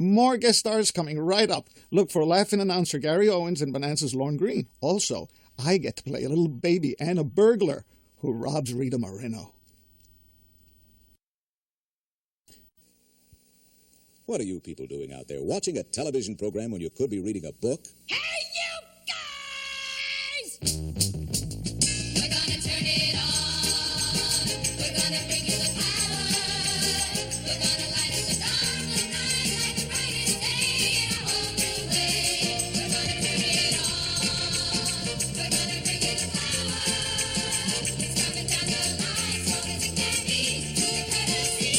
More guest stars coming right up. Look for laughing announcer Gary Owens and Bonanza's Lorne Green. Also, I get to play a little baby and a burglar who robs Rita Moreno. What are you people doing out there? Watching a television program when you could be reading a book? Hey, you guys! We're gonna turn it on. We're gonna bring you the power. We're gonna light up the darkest night like the brightest day in a whole new way. We're gonna turn it on. We're gonna bring you the power. It's coming down the line, so as it can be. To the courtesy.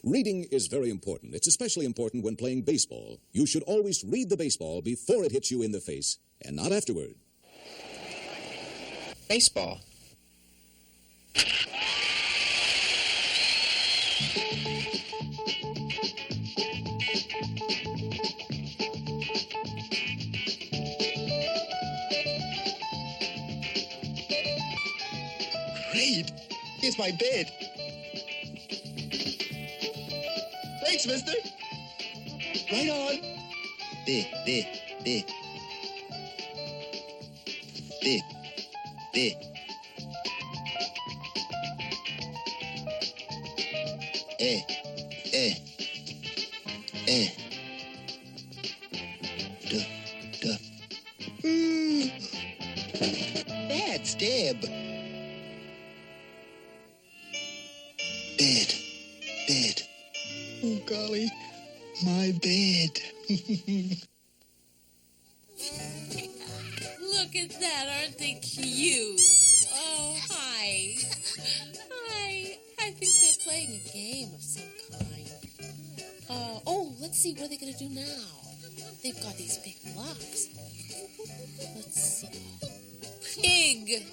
Reading is very important. It's especially important when playing baseball. You should always read the baseball before it hits you in the face, and not afterward. Baseball. Great. Here's my bed. Thanks, mister. Right on. There. There. Duh. Bad stab. Bed. Oh, golly. My bed. Look at that, aren't they cute? Oh, hi. I think they're playing a game of some kind. Oh, let's see, what are they going to do now? They've got these big blocks. Let's see. Pig.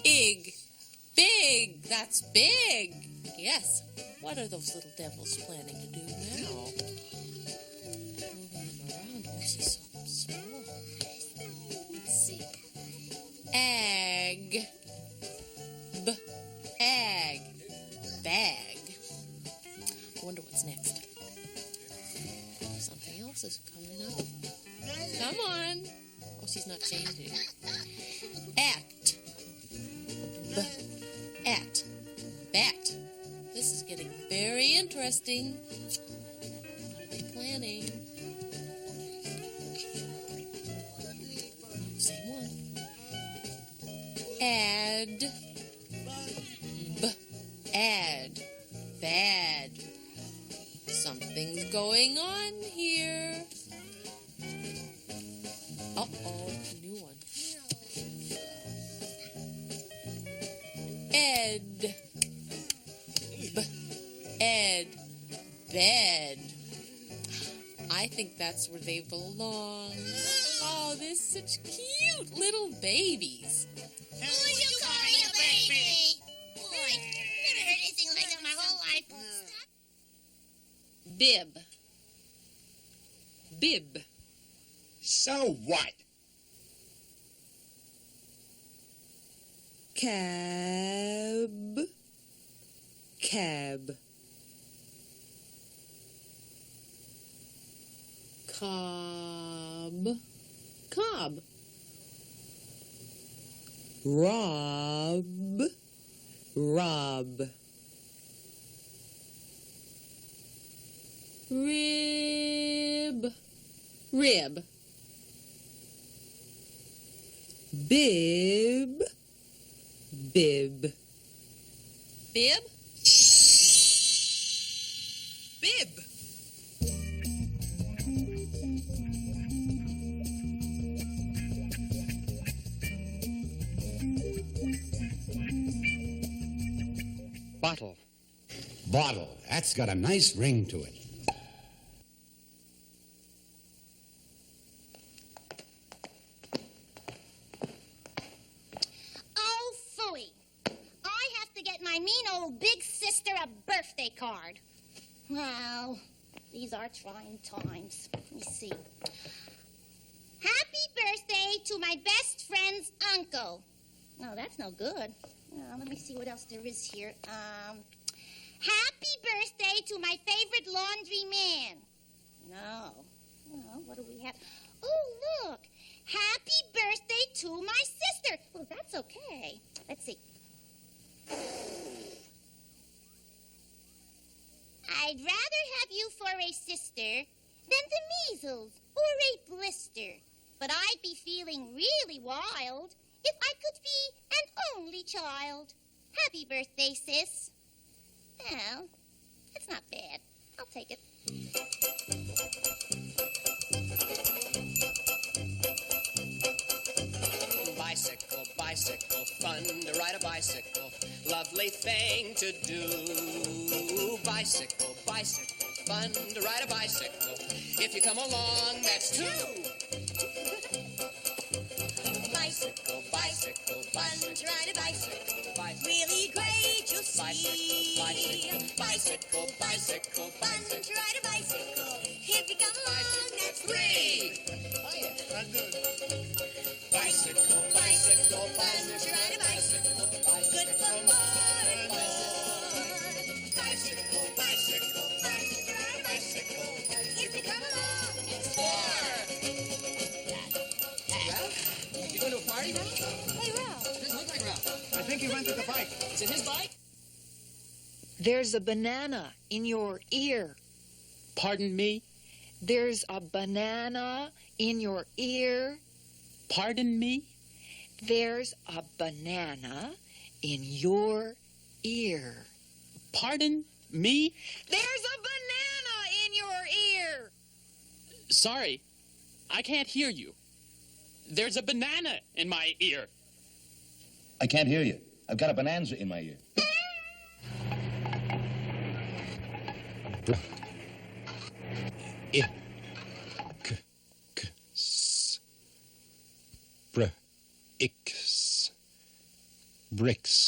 Big. Big. That's big. Yes. What are those little devils planning to do now? Moving them around. Oh, she's so small. Let's see. Egg. Egg. Bag. I wonder what's next. Something else is coming up. Come on. Oh, she's not changing. At. At. Bat. This is getting very interesting. What are they planning? Same one. Add. Add. Bad. Something's going on here. Uh-oh, new one. Ed. Ed. Bed. I think that's where they belong. Oh, they're such cute little babies. Who are you calling a baby? Boy, never heard anything like that my whole life. Bib. Bib. So what? Cab. Cab. Cob. Cob. Rob. Rob. Rib. Rib. Bib. Bib. Bib? Bib. Bottle. Bottle. That's got a nice ring to it. Oh, phooey. I have to get my my mean old big sister a birthday card. Well, these are trying times. Let me see. Happy birthday to my best friend's uncle. No, that's no good. Let me see what else there is here. Happy birthday to my favorite laundry man. No. Well, what do we have? Oh, look. Happy birthday to my sister. Well, that's okay. Let's see. I'd rather have you for a sister than the measles or a blister. But I'd be feeling really wild if I could be an only child. Happy birthday, sis. Well, that's not bad. I'll take it. Bicycle, bicycle, fun to ride a bicycle. Lovely thing to do. Bicycle, bicycle, fun to ride a bicycle. If you come along, that's two. Bicycle, bicycle, fun to ride a bicycle. Really great, you'll see. Bicycle, bicycle, Fun to ride a bicycle. If you come along, that's three. bicycle, bicycle, Fun to ride a bicycle. Good for more and more. bicycle, bicycle, Fun to ride a bicycle. If you come along, it's four. Ralph? You going to a party, Ralph? Hey, Ralph. Doesn't look like Ralph. I think he rented the bike. Is it his bike? There's a banana in your ear. Pardon me? There's a banana in your ear. Pardon me? There's a banana in your ear. Pardon me? There's a banana in your ear. Sorry, I can't hear you. There's a banana in my ear. I can't hear you. I've got a bonanza in my ear. Bricks. Bricks.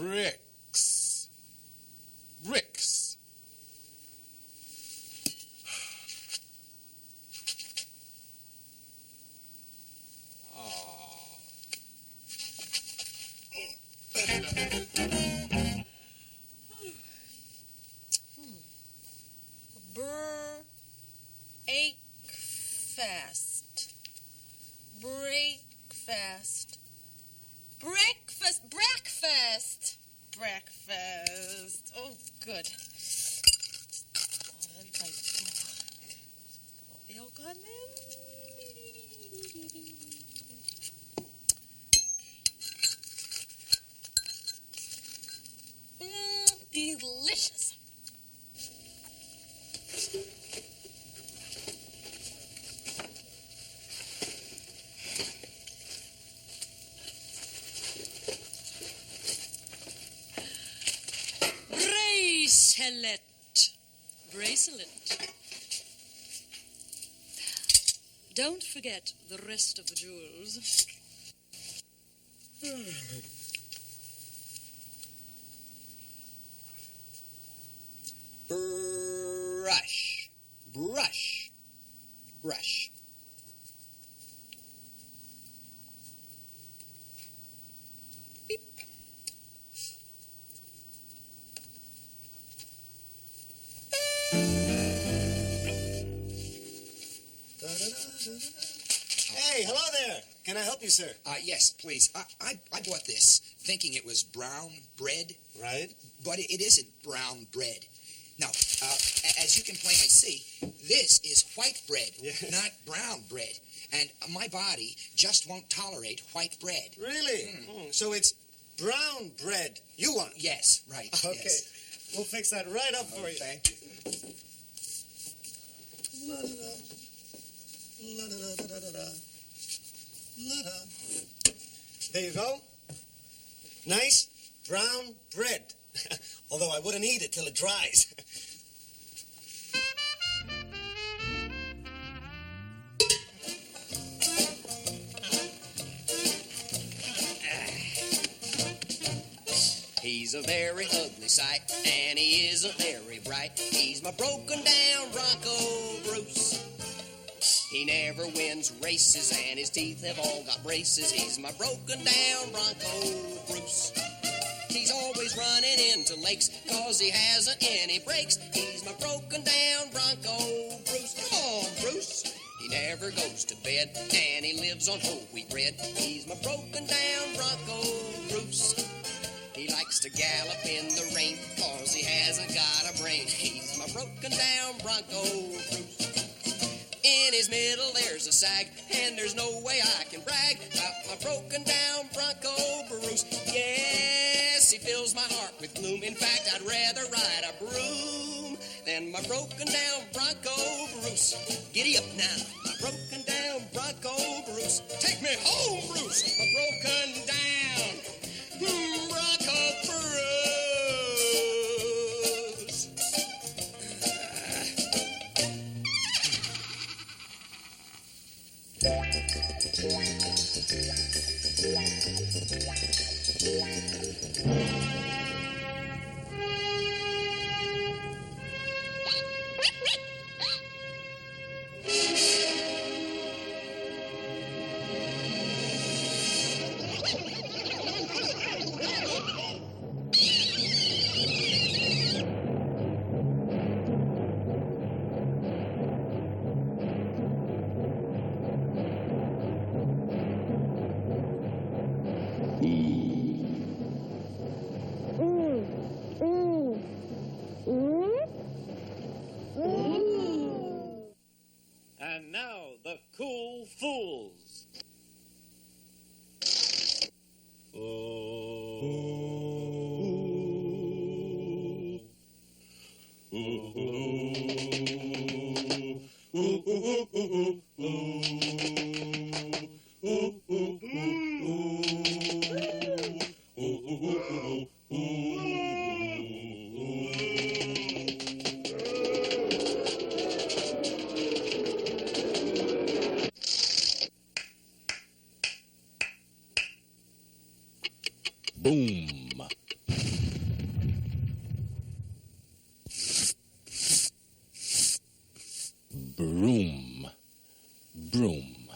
Bricks. Bricks. Ache fast. Break fast. Breakfast. Breakfast. Breakfast. Oh, good. Milk on them. Delicious. Bracelet. Bracelet. Don't forget the rest of the jewels. Brush. Brush. Brush. Beep. Hey, hello there. Can I help you, sir? Yes, please. I bought this thinking it was brown bread. Right. But it isn't brown bread. Now, as you can plainly see, this is white bread, not brown bread. And my body just won't tolerate white bread. Really? So it's brown bread you want? Yes, right. Okay. Yes. We'll fix that right up for you. Thank you. La-da-da. La-da-da-da-da-da. La-da. There you go. Nice, brown bread. Although I wouldn't eat it till it dries. He's a very ugly sight, and he isn't very bright. He's my broken down Bronco Bruce. He never wins races, and his teeth have all got braces. He's my broken down Bronco Bruce. He's always running into lakes, 'cause he hasn't any brakes. He's my broken down Bronco Bruce. Come on, Bruce. He never goes to bed, and he lives on whole wheat bread. He's my broken down Bronco Bruce. He likes to gallop in the rain, 'cause he hasn't got a brain. He's my broken down Bronco Bruce. In his middle there's a sag, and there's no way I can brag about my broken down Bronco Bruce. Yes, he fills my heart with gloom. In fact, I'd rather ride a broom than my broken down Bronco Bruce. Giddy up now, my broken down Bronco Bruce. Take me home, Bruce, my broken down Bronco Bruce. And now, the Cool Fools. Boom. Broom. Broom.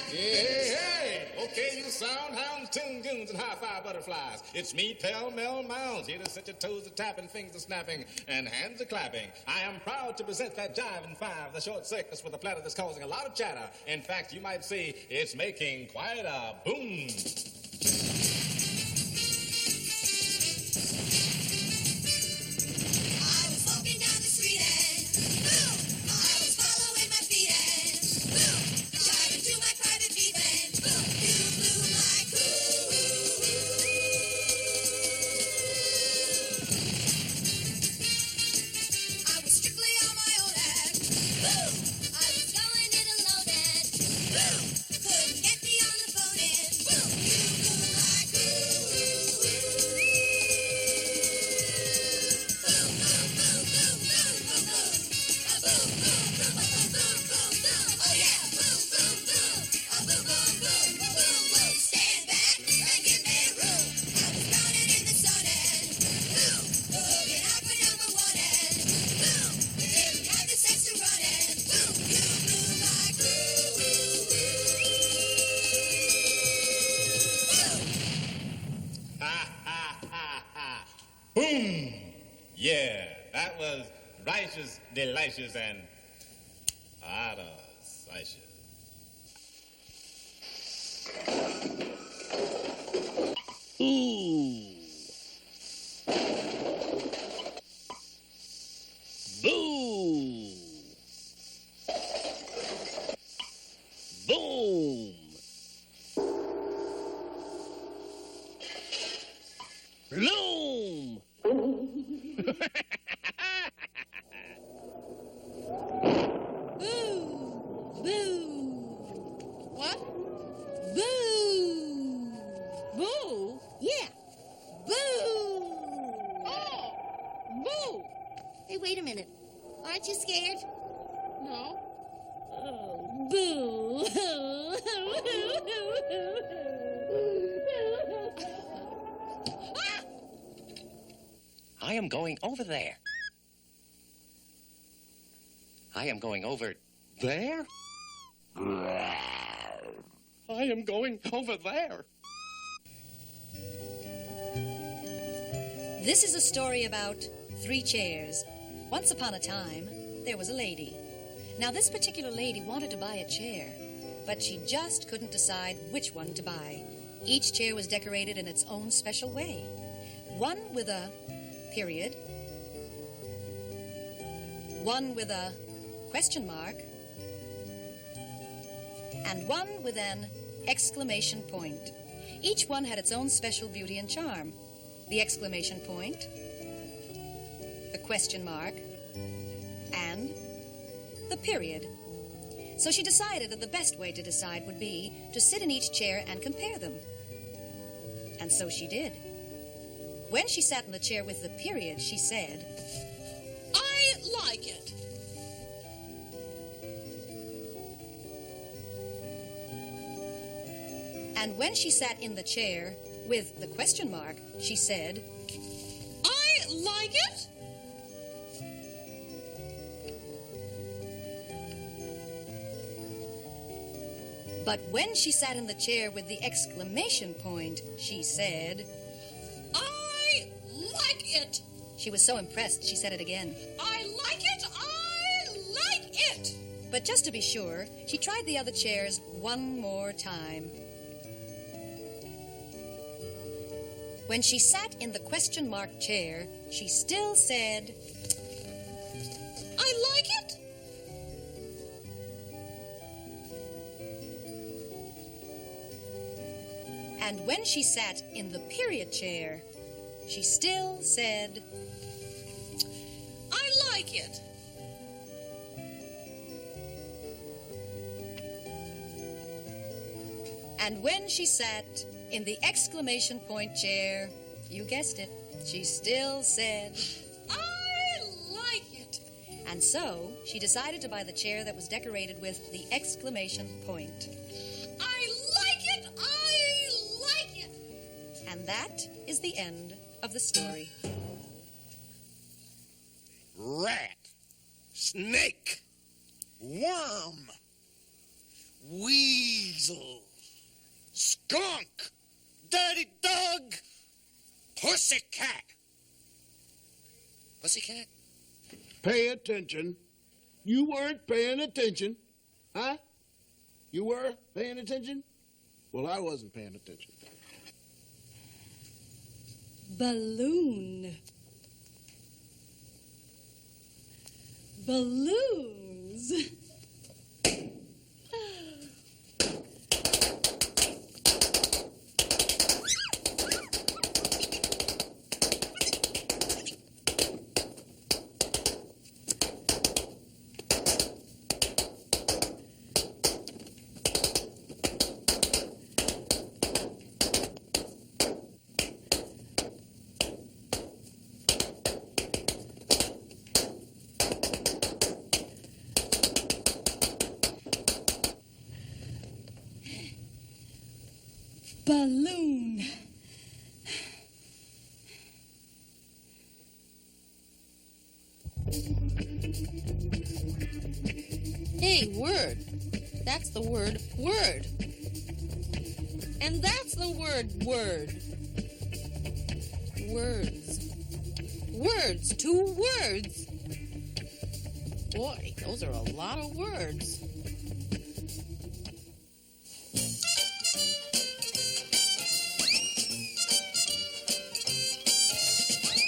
Hey, okay, you sound hounds, tune goons, and high-five butterflies. It's me, Pell-Mell Mounds, here to set your toes a-tapping, fingers a-snapping, and hands a-clapping. I am proud to present that jive in five, the short circus with a platter that's causing a lot of chatter. In fact, you might see it's making quite a boom. I was walking down the street and boom, I was following my feet and boom, driving to my private beat and boom, you blew my cool. I was strictly on my own and boom, I was going it alone and boom, couldn't get me on the phone and boom, you blew my cool. Boom! Yeah, that was righteous, delicious, and out of sight. Ooh. Boo. Boom. Bloom. Boo! Boo! What? Boo! wait a minute. Aren't you scared? No. Oh, boo. I am going over there. I am going over there. I am going over there. This is a story about 3 chairs. Once upon a time, there was a lady. Now, this particular lady wanted to buy a chair, but she just couldn't decide which one to buy. Each chair was decorated in its own special way. One with a period, one with a question mark, and one with an exclamation point. Each one had its own special beauty and charm. The exclamation point, the question mark, and the period. So she decided that the best way to decide would be to sit in each chair and compare them. And so she did. When she sat in the chair with the period, she said, I like it. And when she sat in the chair with the question mark, she said, I like it. But when she sat in the chair with the exclamation point, she said, I like it. She was so impressed, she said it again. I like it. I like it. But just to be sure, she tried the other chairs one more time. When she sat in the question mark chair, she still said, I like it. And when she sat in the period chair, she still said, I like it. And when she sat in the exclamation point chair, you guessed it, she still said, I like it. And so she decided to buy the chair that was decorated with the exclamation point. I like it. I like it. And that is the end of the story. Rat, snake, worm, weasel, skunk, dirty dog, pussycat. Pussycat? Pay attention. You weren't paying attention. Huh? You were paying attention? Well, I wasn't paying attention. Balloon. Balloons. Balloon. Hey, word. That's the word word. And that's the word word. Words. Words. 2 words. Boy, those are a lot of words.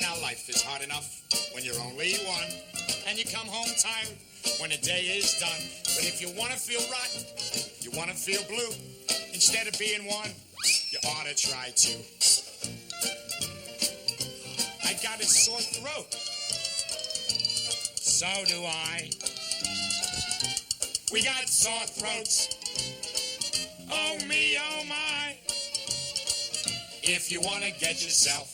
Now life is hard enough when you're only one, and you come home tired when the day is done. But if you want to feel rotten, you want to feel blue, instead of being one, you ought to try 2. I got a sore throat. So do I. We got sore throats. Oh me, oh my. If you want to get yourself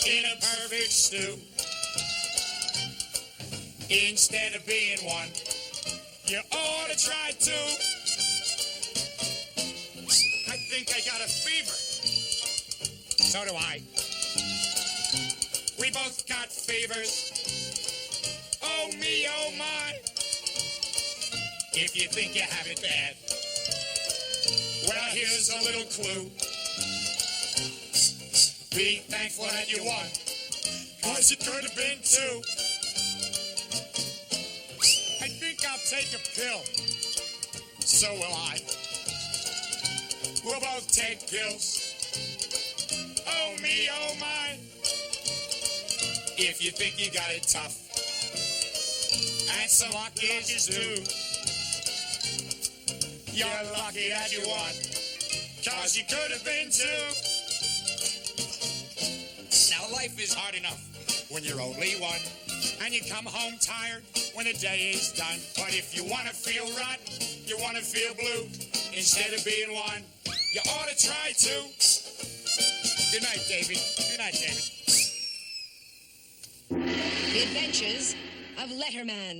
in a perfect stew, instead of being one. You ought to try to. I think I got a fever. So do I. We both got fevers. Oh me, oh my. If you think you have it bad, well, here's a little clue. Be thankful that you won, 'cause it could have been two. I think I'll take a pill. So will I. We'll both take pills. Oh me, oh my. If you think you got it tough, and some lucky as you do, you're lucky that you won, 'cause you could have been two. Now life is hard enough when you're only one, and you come home tired when the day is done. But if you want to feel right, you want to feel blue, instead of being one, you ought to try to. Good night, David. Good night, David. The Adventures of Letterman.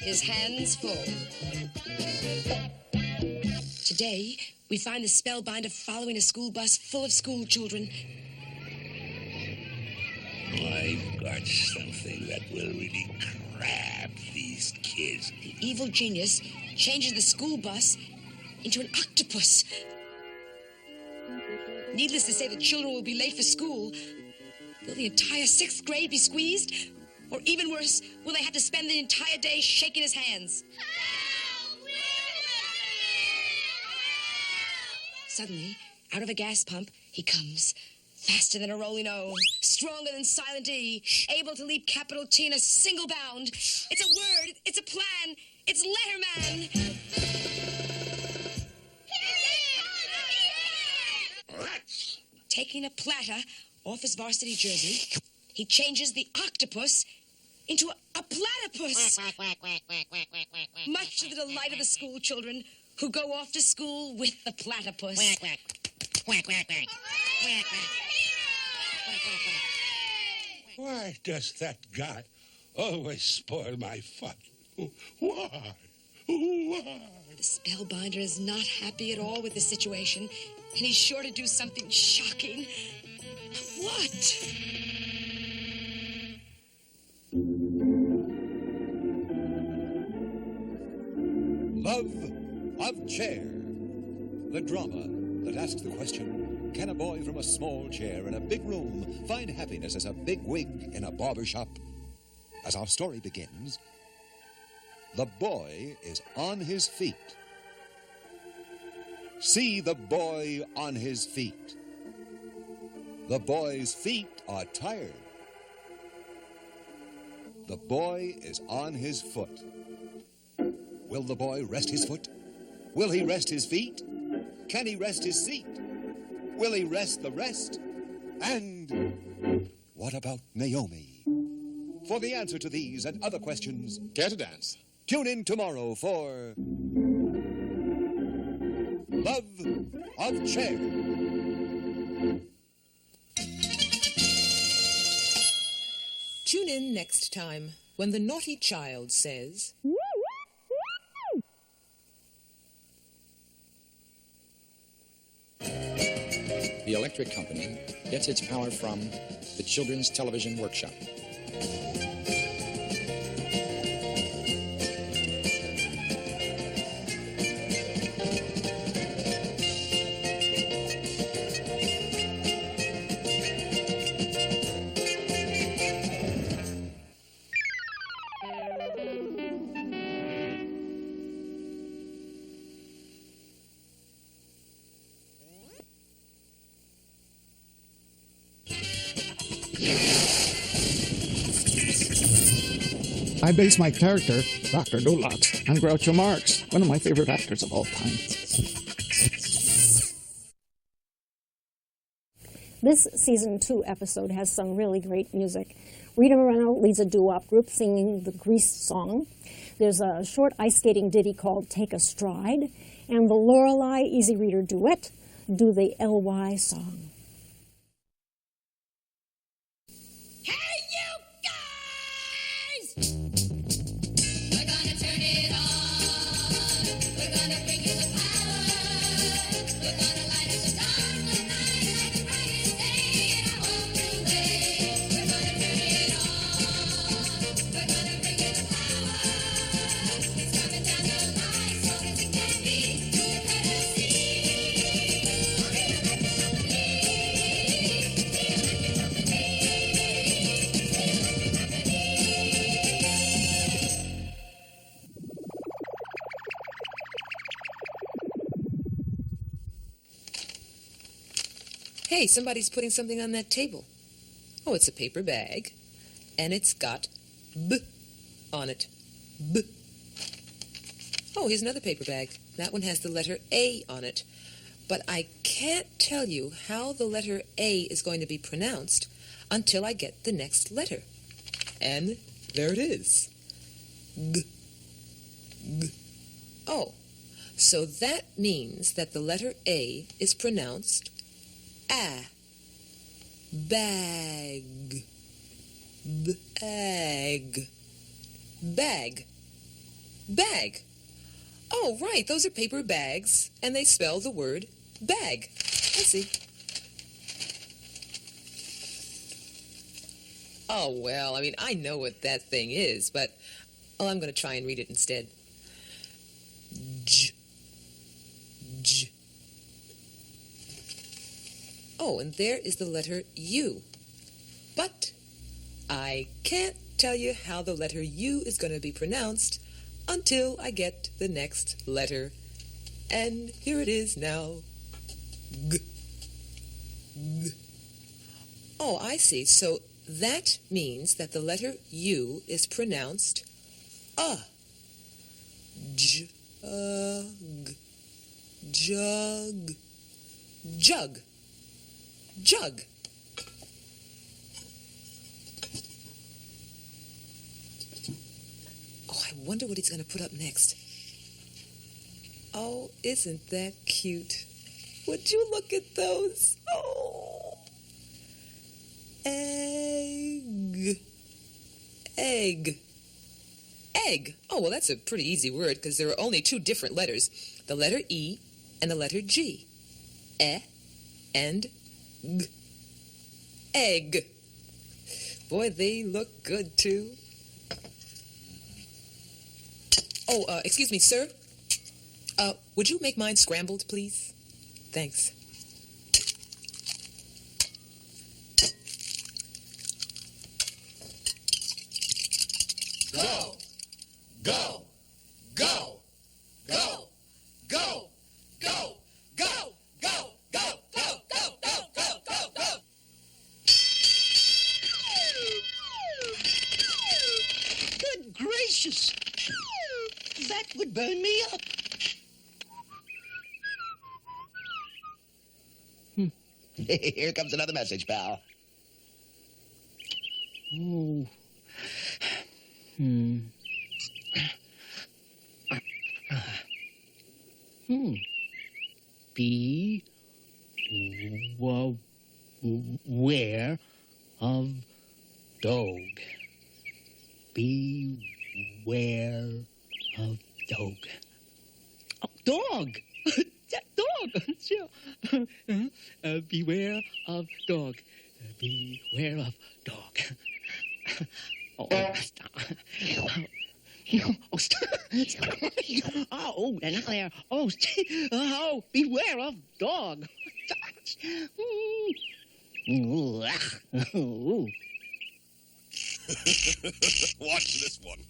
His hands full. Today, we find the spellbinder following a school bus full of school children. I've got something that will really crab these kids. The evil genius changes the school bus into an octopus. Needless to say, the children will be late for school. Will the entire 6th grade be squeezed? Or even worse, will they have to spend the entire day shaking his hands? Suddenly, out of a gas pump, he comes. Faster than a rolling O, stronger than silent E, able to leap capital T in a single bound. It's a word, it's a plan, it's Letterman! Taking a platter off his varsity jersey, he changes the octopus into a platypus. Much to the delight of the school children who go off to school with the platypus. Why does that guy always spoil my fun? Why? Why? The spellbinder is not happy at all with the situation, and he's sure to do something shocking. But what? Love of Chair. The drama that asks the question, can a boy from a small chair in a big room find happiness as a big wig in a barber shop? As our story begins, the boy is on his feet. See the boy on his feet. The boy's feet are tired. The boy is on his foot. Will the boy rest his foot? Will he rest his feet? Can he rest his seat? Will he rest the rest? And what about Naomi? For the answer to these and other questions, Care to dance? Tune in tomorrow for Love of Chair. Tune in next time when the naughty child says... The electric company gets its power from the Children's Television Workshop. I base my character, Dr. Dulot, on Groucho Marx, one of my favorite actors of all time. This season 2 episode has some really great music. Rita Moreno leads a doo-wop group singing the Grease song. There's a short ice skating ditty called Take a Stride, and the Lorelei Easy Reader duet do the LY song. Hey, somebody's putting something on that table. Oh, it's a paper bag, and it's got B on it. B. Oh, here's another paper bag. That one has the letter A on it. But I can't tell you how the letter A is going to be pronounced until I get the next letter. And there it is. G. G. Oh, so that means that the letter A is pronounced A. Bag. Bag. Bag. Bag. Oh, right, those are paper bags, and they spell the word bag. I see. Oh, well, I mean, I know what that thing is, but I'm going to try and read it instead. J. J. Oh, and there is the letter U. But I can't tell you how the letter U is going to be pronounced until I get the next letter. And here it is now. G. G. Oh, I see. So that means that the letter U is pronounced Jug. Jug. Jug. Jug. Oh, I wonder what he's going to put up next. Oh, isn't that cute? Would you look at those? Oh. Egg. Egg. Egg. Oh, well, that's a pretty easy word because there are only two different letters. The letter E and the letter G. E and G. Egg. Boy, they look good, too. Oh, excuse me, sir. Would you make mine scrambled, please? Thanks. Go! Go! Go! Go! Go! Go! Go! Go! Go! Go! Go! Go! Go! Go! Go! Good gracious! That would burn me up. Here comes another message, pal. Oh. Beware of dog. Beware of dog. Oh, dog! Dog! Sure. Beware of dog. Beware of dog. Oh, stop. Oh, stop. Oh, they're not there. Oh, oh, beware of dog. Watch this one.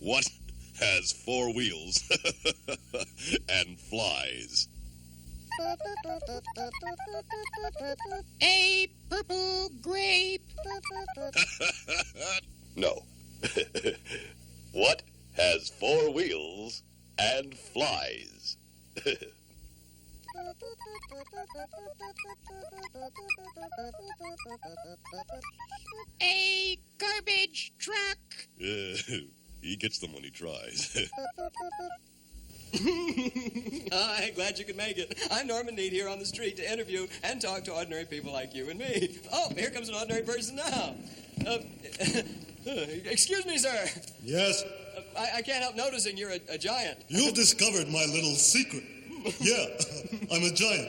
What has four wheels and flies? A purple grape. No. What has four wheels and flies? A garbage truck. He gets them when he tries. Hi, glad you could make it. I'm Norman Neat here on the street to interview and talk to ordinary people like you and me. Oh, here comes an ordinary person now. Excuse me, sir. Yes? I can't help noticing you're a giant. You've discovered my little secret. Yeah, I'm a giant.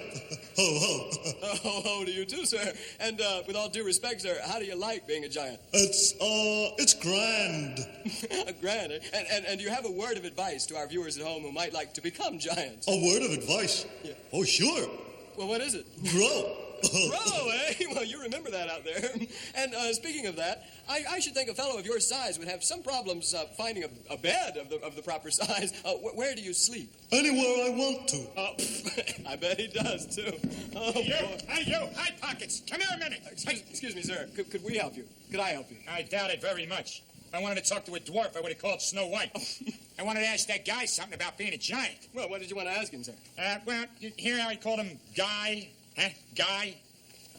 Ho, ho. Ho, ho to you too, sir. And with all due respect, sir, how do you like being a giant? It's grand. Grand, eh? And do you have a word of advice to our viewers at home who might like to become giants? A word of advice? Yeah. Oh, sure. Well, what is it? Grow. Row, eh? Well, you remember that out there. And speaking of that, I should think a fellow of your size would have some problems finding a bed of the proper size. Where do you sleep? Anywhere I want to. I bet he does, too. Oh, Hey, you! boy. Hey, you! High Pockets! Come here a minute! Excuse me, sir. Could we help you? Could I help you? I doubt it very much. If I wanted to talk to a dwarf, I would have called Snow White. I wanted to ask that guy something about being a giant. Well, what did you want to ask him, sir? Well, you hear how he called him Guy? Huh? Guy?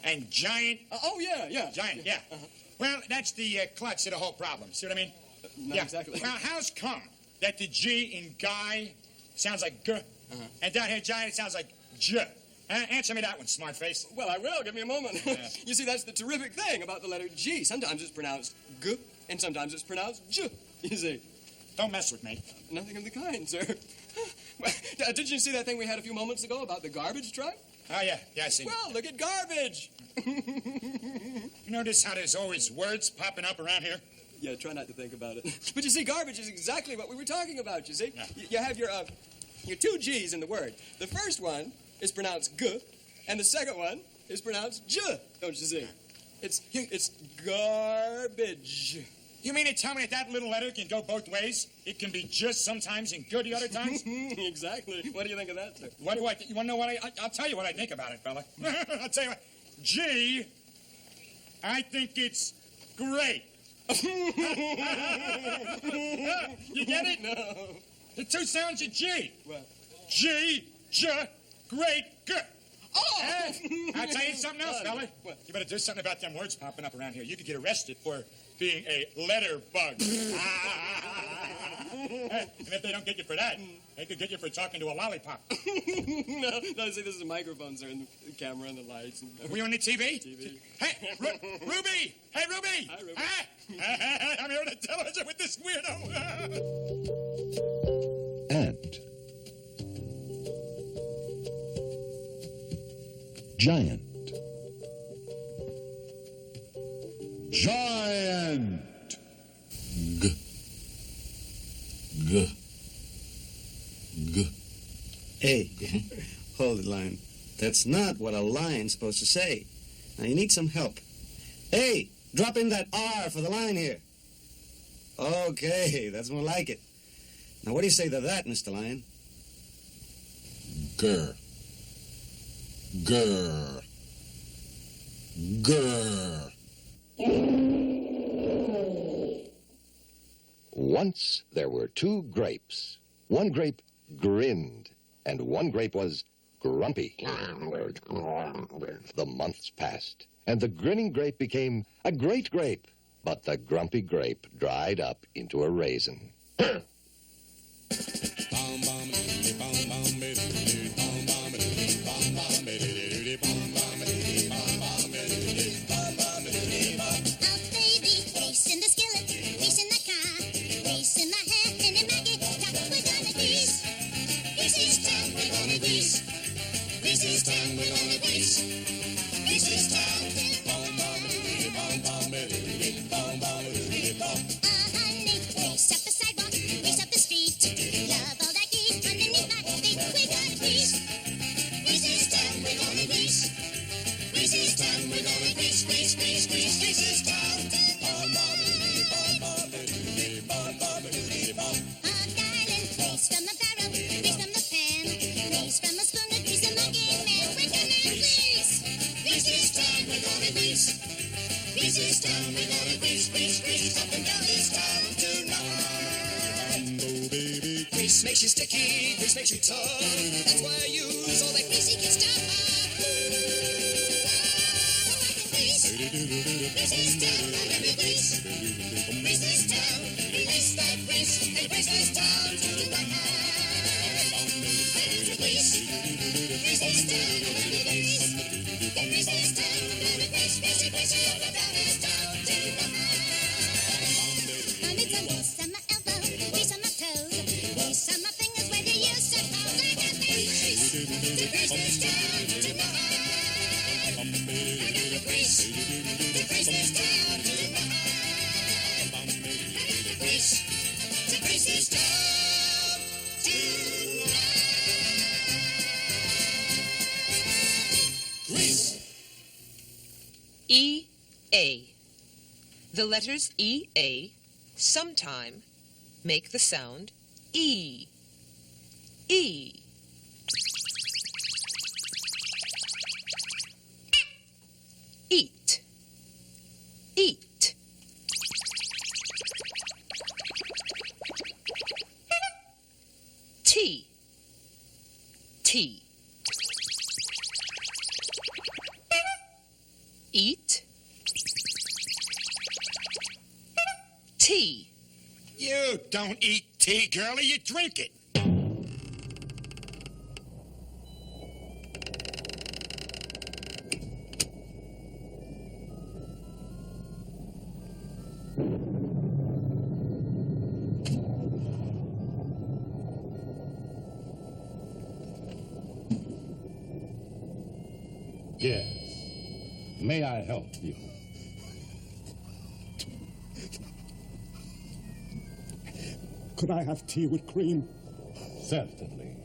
And Giant? Oh, yeah. Giant, yeah. Well, that's the clutch of the whole problem. See what I mean? Not exactly. Well, how's come that the G in Guy sounds like G, and down here Giant it sounds like J? Answer me that one, smart face. Well, I will. Give me a moment. You see, that's the terrific thing about the letter G. Sometimes it's pronounced G, and sometimes it's pronounced J. You see. Don't mess with me. Nothing of the kind, sir. Well, did you see that thing we had a few moments ago about the garbage truck? Oh, yeah, I see. Well, look at garbage. You notice how there's always words popping up around here? Yeah, try not to think about it. But you see, garbage is exactly what we were talking about, you see. Yeah. You have your two G's in the word. The first one is pronounced G, and the second one is pronounced J, don't you see? It's garbage. You mean to tell me that little letter can go both ways? It can be just sometimes and good the other times? Exactly. What do you think of that, sir? What do I think? You want to know what I'll tell you what I think about it, fella. I'll tell you what. G, I think it's great. You get it? No. The two sounds of G. What? G, J, great, good. Oh! I'll tell you something else, fella. What? You better do something about them words popping up around here. You could get arrested for being a letter bug. And if they don't get you for that, they could get you for talking to a lollipop. No, see, this is a microphone, sir, and the camera and the lights. And Were you on the TV? TV. Hey, Ruby! Hey, Ruby! Hi, Ruby. I'm here on the television with this weirdo. Ant. Giant. Giant. G. G. G. Hey, hold it, Lion. That's not what a lion's supposed to say. Now, you need some help. Hey, drop in that R for the line here. Okay, that's more like it. Now, what do you say to that, Mr. Lion? Grr. Grr. Grr. Once there were two grapes. One grape grinned, and one grape was grumpy. The months passed, and the grinning grape became a great grape, but the grumpy grape dried up into a raisin. Grease makes you sticky, grease makes you tough. That's why I use all that greasy good stuff. Grease this town, baby, grease. Grease this town, grease that grease, and grease this town to the grease. Grease this town, baby, grease. Grease this town, baby, grease, greasy, greasy, all about this town to the I'm it's a grease on my elbow, grease on my toes, grease on my fingers. Where do you suppose I got that grease? To grease this town tonight. I got the grease to grease this town tonight. I got the grease to grease this town tonight. Grease. The letters E-A sometime make the sound E. E. Eat. Eat. Tea. Tea. Eat. Tea. You don't eat tea, girlie, you drink it. Yes. May I help you? Could I have tea with cream? Certainly.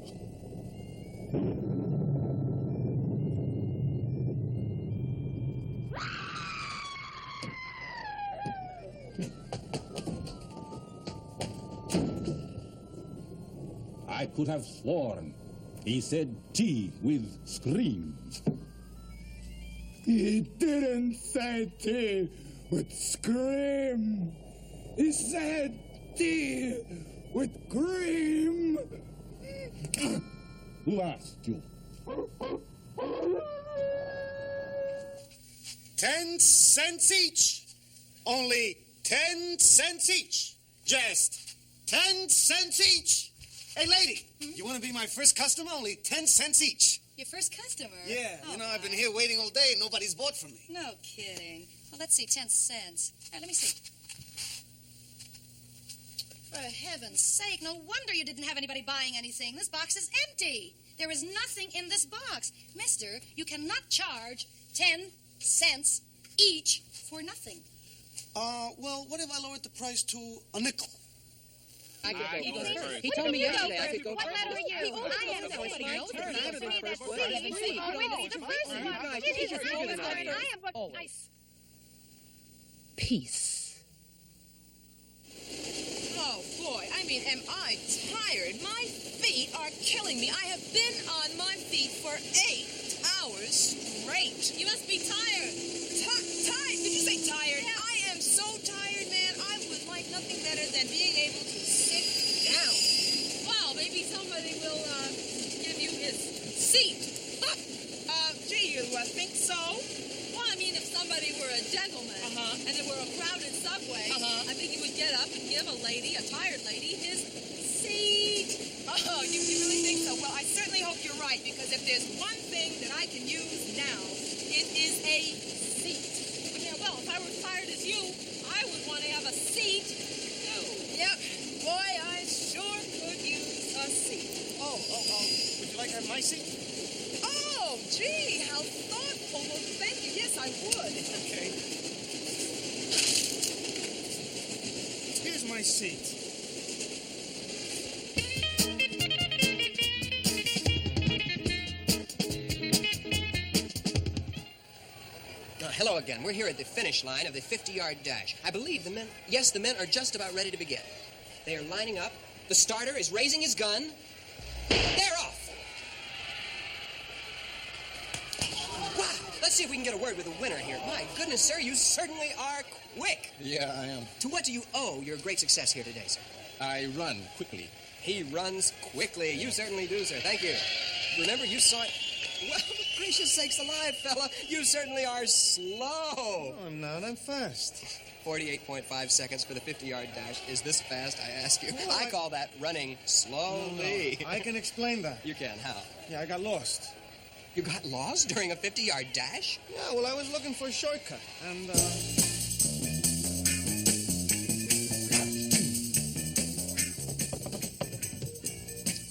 I could have sworn he said tea with screams. He didn't say tea with scream. He said tea with cream. Who asked you? 10 cents each. Only 10 cents each. Just 10 cents each. Hey, lady, you want to be my first customer? Only 10 cents each. Your first customer? Yeah, I've been here waiting all day and nobody's bought from me. No kidding. Well, let's see, 10 cents. All right, let me see. For heaven's sake, no wonder you didn't have anybody buying anything. This box is empty. There is nothing in this box. Mister, you cannot charge 10 cents each for nothing. Well, what if I lowered the price to a nickel? I could go first. He told me yesterday I could go first. What letter are you? I am the first. I am peace. Oh, boy, I mean, am I tired? My feet are killing me. I have been on my feet for 8 hours straight. You must be tired. Tired? Did you say tired? Yeah. I am so tired, man. I would like nothing better than being able to sit down. Well, maybe somebody will give you his seat. Gee, you think so? Well, I mean, if somebody were a gentleman and there were a crowded subway, I think he would get up and give a lady, a tired lady, his seat. Oh, you really think so? Well, I certainly hope you're right, because if there's one thing that I can use now, it is a seat. Yeah, well, if I were as tired as you, I would want to have a seat, too. Yep. Boy, I sure could use a seat. Oh. Would you like to have my seat? Oh, gee, how thoughtful. Well, thank you. Yes, I would. Okay. Here's my seat. Hello again. We're here at the finish line of the 50-yard dash. I believe the men are just about ready to begin. They are lining up. The starter is raising his gun. They're off. Wow. Let's see if we can get a word with the winner here. My goodness, sir, you certainly are quick. Yeah, I am. To what do you owe your great success here today, sir? I run quickly. He runs quickly. You certainly do, sir. Thank you. Remember, you saw it. Well, gracious sakes alive, fella. You certainly are slow. Oh, I'm not. I'm fast. 48.5 seconds for the 50-yard dash. Is this fast, I ask you? Well, I call that running slowly. No, I can explain that. You can. How? Yeah, I got lost. You got lost during a 50-yard dash? Yeah, well, I was looking for a shortcut, and,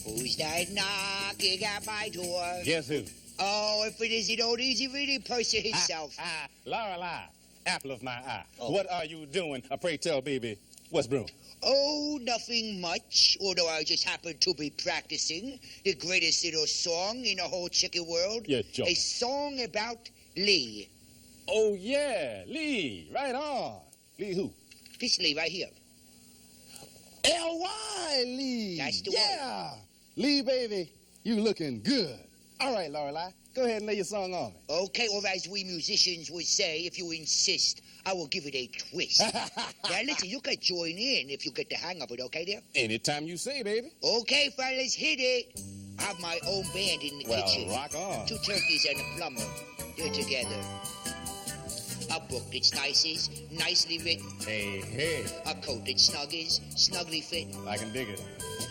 Who's that knocking at my door? Guess who? Oh, if it isn't old Easy Reading Person himself. Lorelei, apple of my eye. Oh. What are you doing? Pray tell, baby. What's brewing? Oh, nothing much, although I just happened to be practicing the greatest little song in the whole chicken world. You're joking. A song about Lee. Oh, yeah, Lee. Right on. Lee who? This Lee right here. L.Y. Lee. That's the Yeah. Lee, baby, you looking good. All right, Lorelei, go ahead and lay your song on me. Okay, or as we musicians would say, if you insist, I will give it a twist. Now listen, you can join in if you get the hang of it, okay there? Anytime you say, baby. Okay, fellas, hit it. I have my own band in the kitchen. Rock on. 2 turkeys and a plumber. They're together. A book that's nice is nicely written. Hey, hey. A coat that snug is snugly fitting. I can dig it.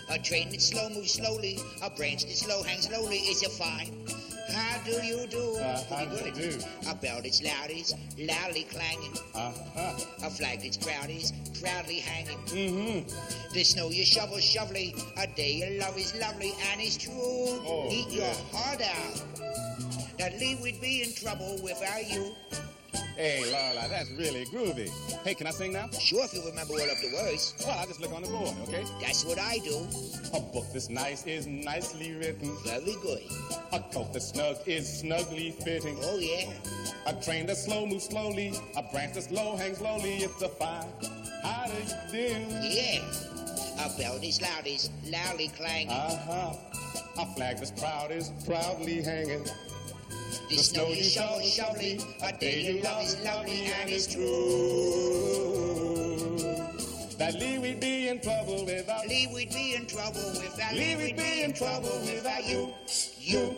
A train that slow moves slowly. A branch that slow hangs lowly is a fine. How do you do? How do you do? A bell that's loud is loudly clanging. A flag that's proud is proudly hanging. Mm-hmm. The snow you shovel shovelly. A day you love is lovely and it's true. Oh, Eat your heart out. That Lee would be in trouble without you. Hey, Lorelei, that's really groovy. Hey, can I sing now? Sure, if you remember all of the words. Well, I'll just look on the board, okay? That's what I do. A book that's nice is nicely written. Very good. A coat that's snug is snugly fitting. Oh, yeah. A train that's slow moves slowly. A branch that's low hangs lowly. It's a fine. How do you do? Yeah. A bell that's loud is loudly clanging. A flag that's proud is proudly hanging. The snow you shovel shovelly. A day you love is lovely and it's true. That Lee would be in trouble without. Lee would be in trouble without. Lee would be in trouble without you. You.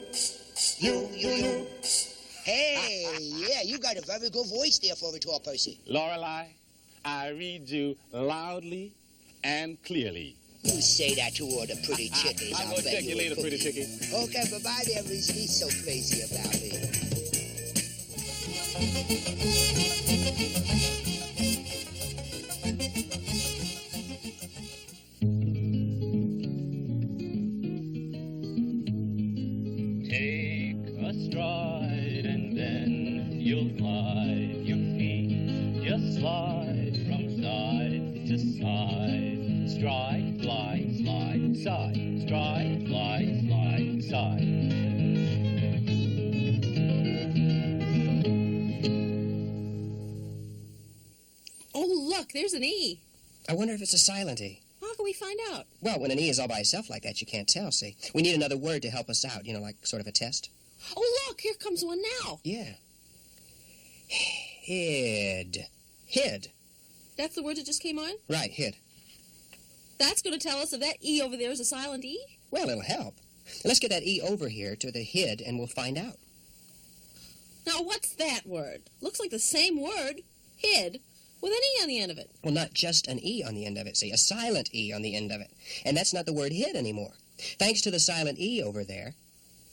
Hey, yeah, you got a very good voice there for a tall person. Lorelei, I read you loudly and clearly. You say that to all the pretty chickies. I'll go check you later, pretty chickie. Okay, bye-bye there, Reese. He's so crazy about me. Take a stride and then you'll glide. Your feet just slide from side to side. Stride, glide, slide, side. Stride, glide, slide, side. Oh, look, there's an E. I wonder if it's a silent E. How can we find out? Well, when an E is all by itself like that, you can't tell, see? We need another word to help us out, you know, like sort of a test. Oh, look, here comes one now. Yeah. Hid. Hid. That's the word that just came on? Right, hid. That's going to tell us if that E over there is a silent E? Well, it'll help. Let's get that E over here to the hid, and we'll find out. Now, what's that word? Looks like the same word, hid, with an E on the end of it. Well, not just an E on the end of it, see? A silent E on the end of it. And that's not the word hid anymore. Thanks to the silent E over there,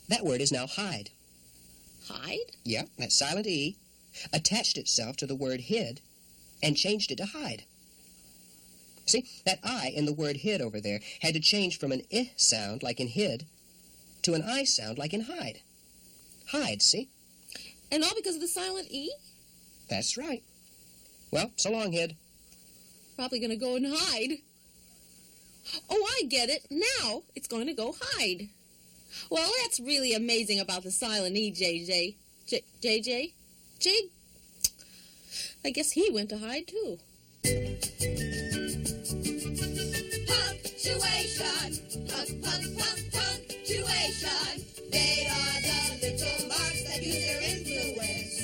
that word is now hide. Hide? Yeah, that silent E attached itself to the word hid and changed it to hide. See, that I in the word hid over there had to change from an I sound, like in hid, to an I sound, like in hide. Hide, see? And all because of the silent E? That's right. Well, so long, hid. Probably going to go and hide. Oh, I get it. Now it's going to go hide. Well, that's really amazing about the silent E, JJ. JJ? I guess he went to hide, too. Punctuation, punctuation. They are the little marks that use their influence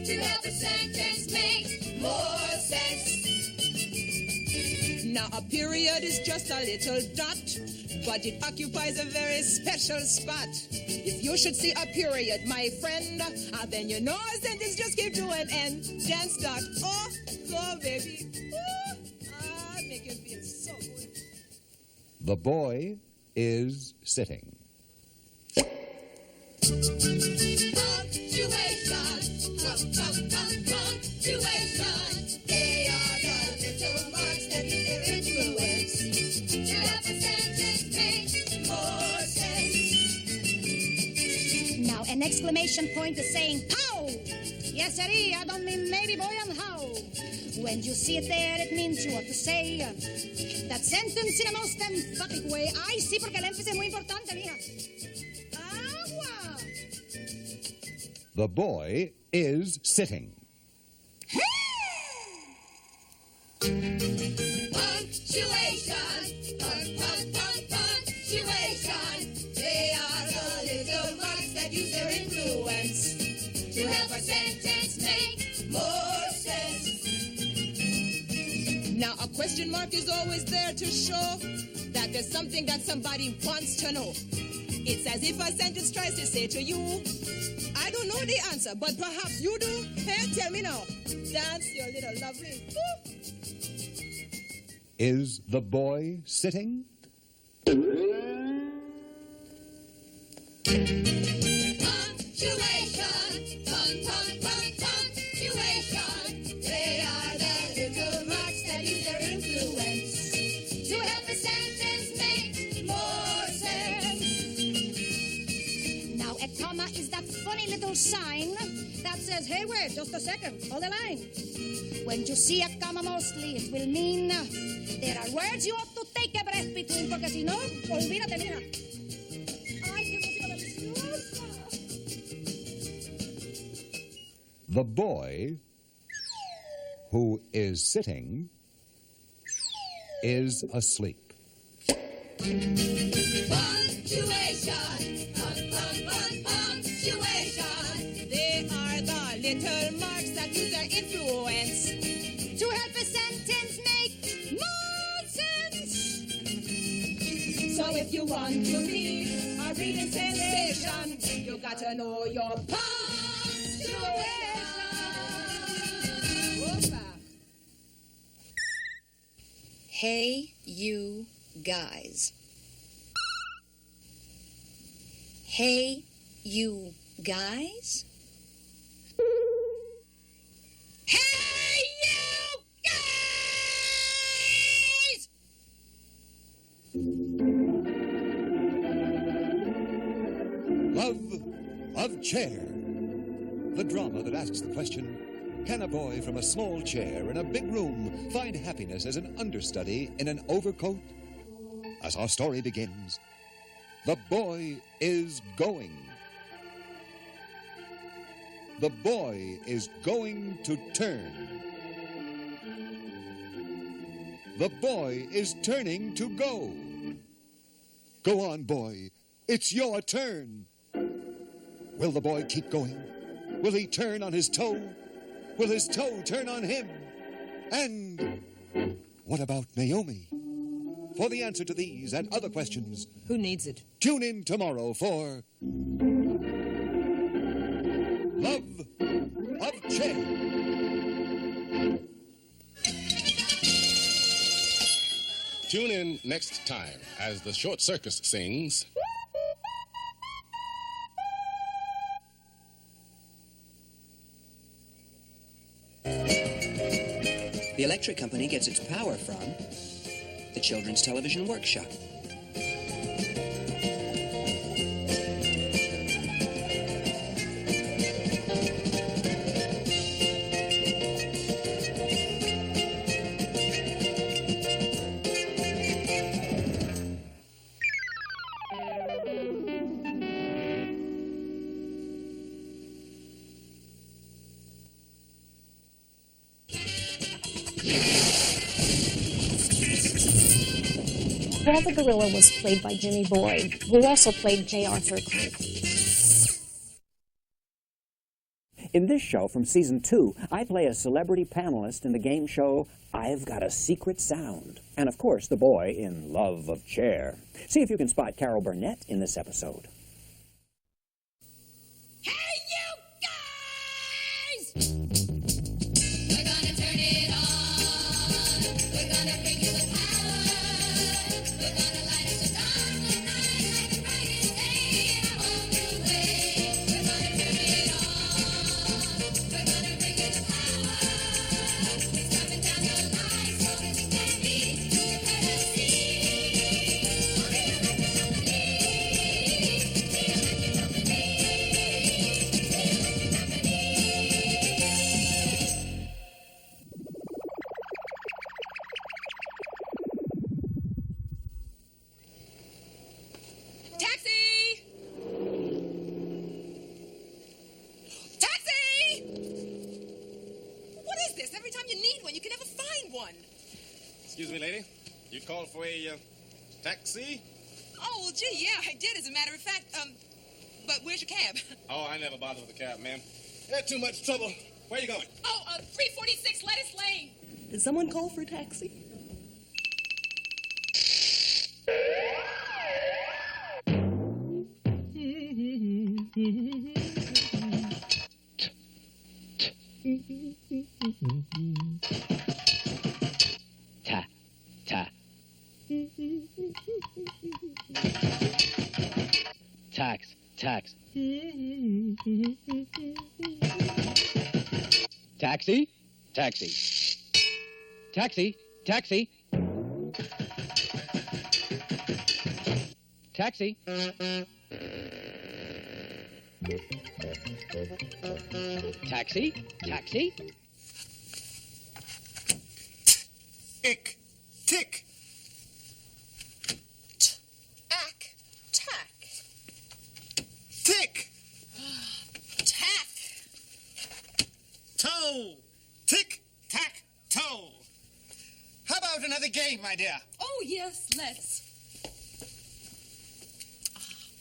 to help a sentence make more sense. Now a period is just a little dot, but it occupies a very special spot. If you should see a period, my friend, then you know a sentence just came to an end. Then start. Oh, go baby. Make you feel so good. The boy is sitting. Punctuation, punctuation. They are the little marks that use their influence to help a sentence make more sense. Now, an exclamation point is saying, how? Yes, sir, I don't mean maybe, boy, and how. When you see it there, it means you have to say that sentence in a most emphatic way. Ay, sí, porque el énfasis es muy importante, mija. Agua! The boy is sitting. Punctuation, punctuation. They are the little marks that use their influence to help a sentence make more sense. Now, a question mark is always there to show that there's something that somebody wants to know. It's as if a sentence tries to say to you, I don't know the answer, but perhaps you do. Hey, tell me now. Dance your little lovely. Woo. Is the boy sitting? Punctuation, punctuation. They are the little marks that use their influence to help a sentence make more sense. Now, a comma is that funny little sign that says, hey, wait, just a second, hold the line. When you see a comma mostly, it will mean there are words you ought to take a breath between, porque si no, olvídate, mira. Ay, qué música deliciosa. The boy who is sitting is asleep. Punctuation, punctuation. They are the little marks that use their influence to help a sentence make more sense. So if you want to read a reading sensation, you got to know your punctuation. Hey, you guys. Hey, you guys? Hey, you guys! Love of Chair. The drama that asks the question, can a boy from a small chair in a big room find happiness as an understudy in an overcoat? As our story begins, the boy is going. The boy is going to turn. The boy is turning to go. Go on, boy. It's your turn. Will the boy keep going? Will he turn on his toe? Will his toe turn on him? And what about Naomi? For the answer to these and other questions, Who needs it? tune in tomorrow for Love of Chair. Tune in next time as the Short Circus sings. The electric company gets its power from the Children's Television Workshop. Paul the Gorilla was played by Jimmy Boyd, who also played J. Arthur Clarke. In this show from season 2, I play a celebrity panelist in the game show I've Got a Secret Sound. And of course, the boy in Love of Chair. See if you can spot Carol Burnett in this episode. Hey, you guys! We're gonna turn it on. We're gonna bring you the power. We're gonna light up the darkest night like the brightest day in a whole new way. We're gonna turn it on. We're gonna bring you the power. It's coming down the line so that you can be. You better see. The electric company. The electric company. Taxi! Taxi! What is this? Every time you need one, you can never find one. Excuse me, lady. You called for a taxi? Oh, well, gee, yeah, I did, as a matter of fact. But where's your cab? Oh, I never bother with the cab, ma'am. Had too much trouble. Where you going? Oh, 346 Lettuce Lane. Did someone call for a taxi? Tax. Taxi. Taxi. Ick. Tick. Ack. Tack. Tick. Tack. Toe. Tick. Tack. Toe. How about another game, my dear? Oh, yes, let's.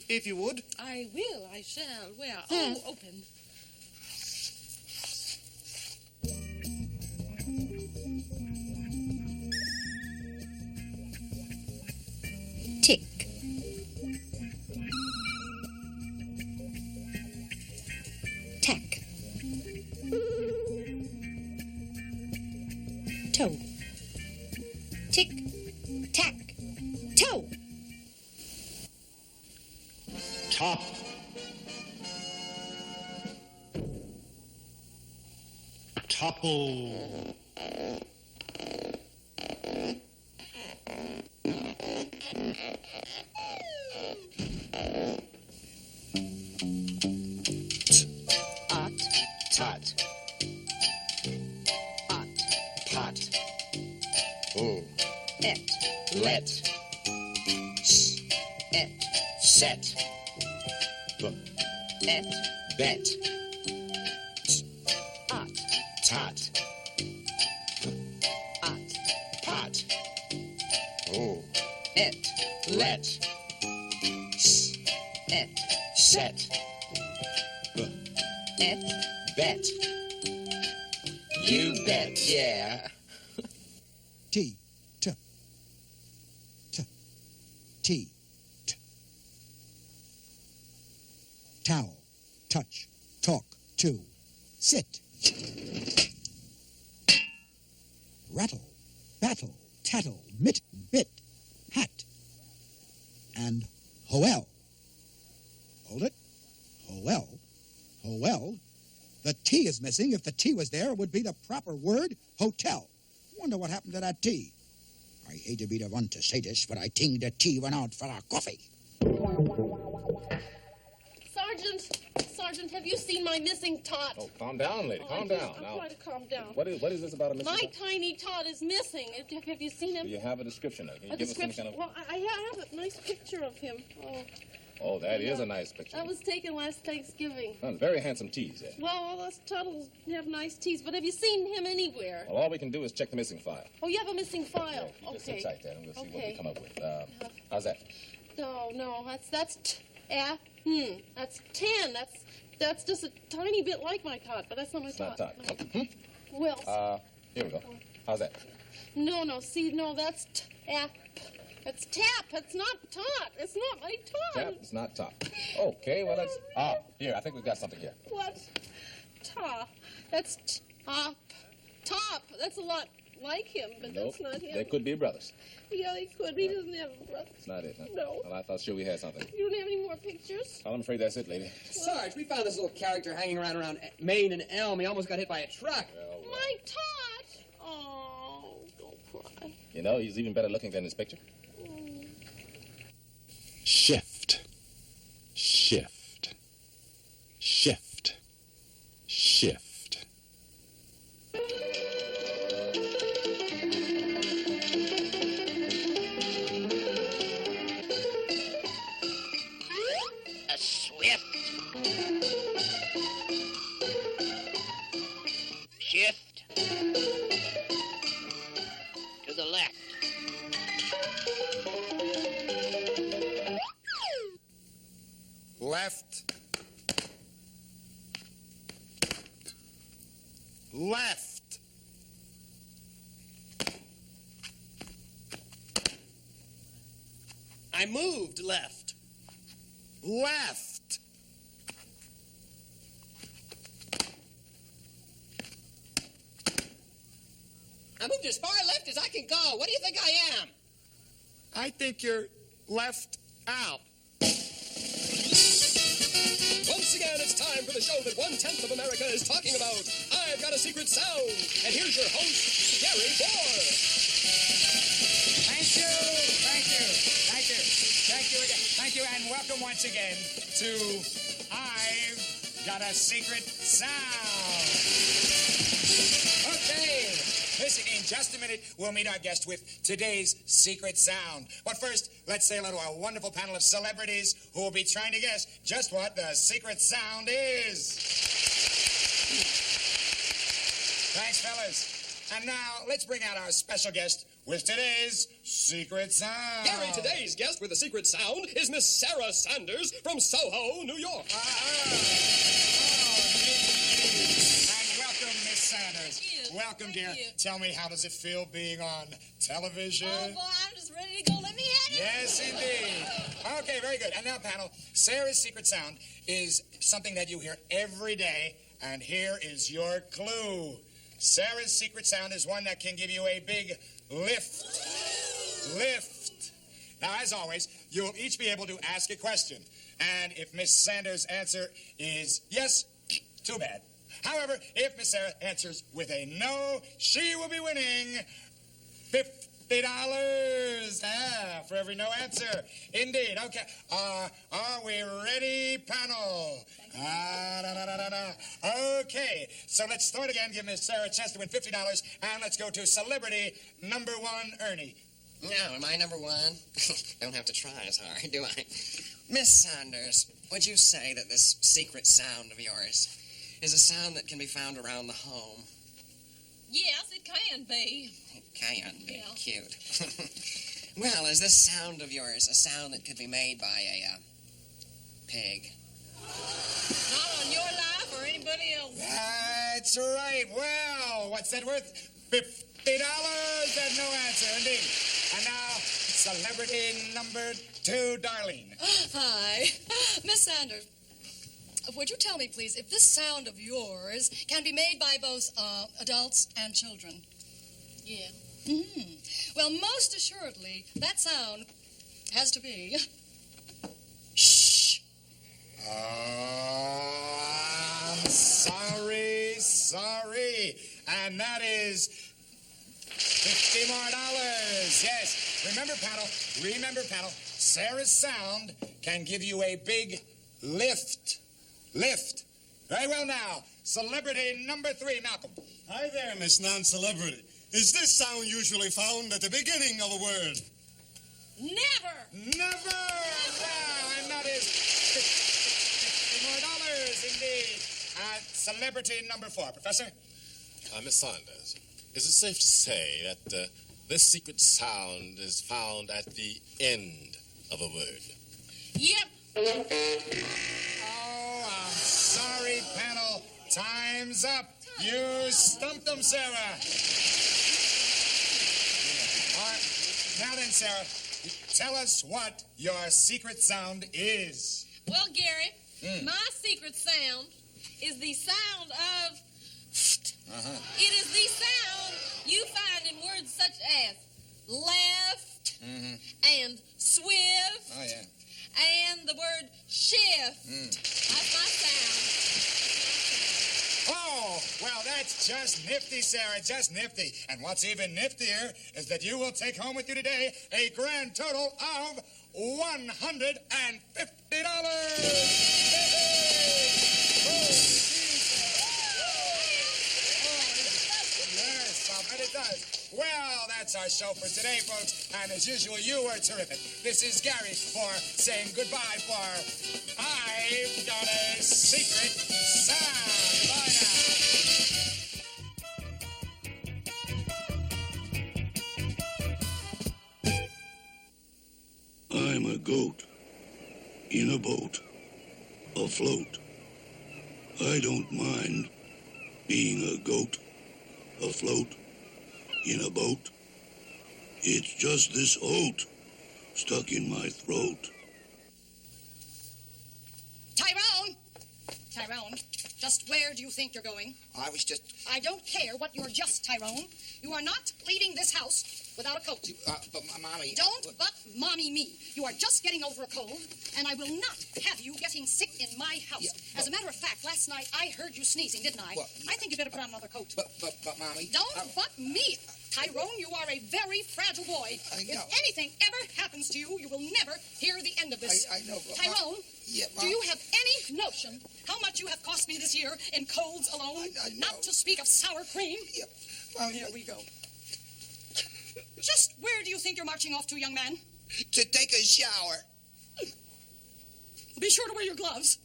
If you would. I will, I shall. Where? Oh, open. Tick. Tack. Toe. Tick. Tack. Toe. Top. Topple. Tot. Pot. Oh. Et. Let. Et. Set. Et. Bet. Ot. Tot. Ot. Pot. Oh. Et. Let. Et. Set. Et. Bet. You bet, yeah. T. T. T. T. T. Towel. Touch. Talk. To. Sit. Rattle. Battle. Tattle. Mit. Bit. Hat. And hoel. Hold it. Hoel. Hoel. The T is missing. If the T was there, it would be the proper word, hotel. Wonder what happened to that T. I hate to be the one to say this, but I think the T went out for our coffee. Sergeant, have you seen my missing tot? Oh, calm down, lady. Calm down. I'll try to calm down. What is this about a missing My tot? tiny tot is missing. Have you seen him? Do you have a description of it? Can you A give us some description? kind of... Well, I have a nice picture of him. Oh, that is a nice picture. That was taken last Thanksgiving. Oh, very handsome tees there. Well, all those tuttles have nice teeth, but have you seen him anywhere? Well, all we can do is check the missing file. Oh, you have a missing file. You just Okay. sit tight there, and we'll see what we Okay. come up with. How's that? No, that's 10. That's just a tiny bit like my tot, but that's not my It's not tot. tot. No. Well, Here we go. How's that? no, that's tap. It's tap. It's not tot. It's not my tot. Tap, it's not top. Okay, well, that's... here, I think we've got something here. What? Top. That's top. Top. That's a lot like him, but Nope, that's not him. they could be brothers. Yeah, they could. But he doesn't have a brother. It's not it, huh? No. Well, I thought sure we had something. You don't have any more pictures? Well, I'm afraid that's it, lady. Sarge, we found this little character hanging around Maine and Elm. He almost got hit by a truck. My tot. Oh, don't cry. You know, he's even better looking than his picture. Shift. Shift. Shift. Shift. A swift. Shift. To the left. I moved left. Left. I moved as far left as I can go. What do you think I am? I think you're left out. Once again, it's time for the show that 1/10 of America is talking about. I've got a secret sound. And here's your host, Gary Bohr. Thank you, thank you, thank you, thank you again. Thank you, and welcome once again to I've Got a Secret Sound. Okay, listen, in just a minute, we'll meet our guest with today's secret sound. But first, let's say hello to our wonderful panel of celebrities who will be trying to guess just what the secret sound is. Thanks, fellas. And now, let's bring out our special guest with today's secret sound. Gary, today's guest with the secret sound is Miss Sarah Sanders from Soho, New York. And welcome, Miss Sanders. Welcome, dear. Tell me, how does it feel being on television? Oh, boy, I'm just ready to go. Let me have it. Yes, indeed. Okay, very good. And now, panel, Sarah's secret sound is something that you hear every day, and here is your clue. Sarah's secret sound is one that can give you a big lift. Lift. Now, as always, you'll each be able to ask a question. And if Miss Sanders' answer is yes, too bad. However, if Miss Sarah answers with a no, she will be winning $50 for every no answer. Indeed. Okay. Are we ready, panel? Okay. So let's start again. Give Miss Sarah a chance to win $50. And let's go to celebrity number one, Ernie. No, am I number one? Don't have to try as hard, do I? Miss Sanders, would you say that this secret sound of yours is a sound that can be found around the home? Yes, it can be. It can be. Yeah. Cute. Well, is this sound of yours a sound that could be made by a pig? Not on your life or anybody else. That's right. Well, what's that worth? $50 and no answer, indeed. And now, celebrity number two, Darlene. Hi. Miss Sanders, would you tell me, please, if this sound of yours can be made by both adults and children? Yeah. Mm-hmm. Well, most assuredly, that sound has to be... Shh. I'm sorry. And that is $50 more. Yes. Remember, panel, Sarah's sound can give you a big lift. Lift. Very well now. Celebrity number three, Malcolm. Hi there, Miss Non-Celebrity. Is this sound usually found at the beginning of a word? Never. Wow, and that is $50 more, indeed. Celebrity number four, Professor. Miss Sanders, is it safe to say that this secret sound is found at the end of a word? Yep. Oh, I'm sorry, panel. Time's up. You stumped them, Sarah. All right. Now then, Sarah, tell us what your secret sound is. Well, Gary, my secret sound is the sound of... It is the sound you find in words such as left and swift and the word shift. That's my sound. Oh, well, that's just nifty, Sarah, just nifty. And what's even niftier is that you will take home with you today a grand total of $150. Yes, I'll bet it does. Well, that's our show for today, folks. And as usual, you were terrific. This is Gary for saying goodbye for I've Got a Secret Sound. Bye I'm a goat in a boat afloat. I don't mind being a goat afloat in a boat. It's just this oat stuck in my throat. Tyrone, just where do you think you're going? I was just... I don't care what you're just, Tyrone. You are not leaving this house without a coat. But, Mommy... Don't but mommy me. You are just getting over a cold, and I will not have you getting sick in my house. Yeah, As a matter of fact, last night I heard you sneezing, didn't I? Well, I think you better put on another coat. But Mommy... Don't but me. Tyrone, you are a very fragile boy. If anything ever happens to you, you will never hear the end of this. I know, but... Tyrone, do you have any notion how much you have cost me this year in colds alone? Not to speak of sour cream. Here we go. Just where do you think you're marching off to, young man? To take a shower. Be sure to wear your gloves.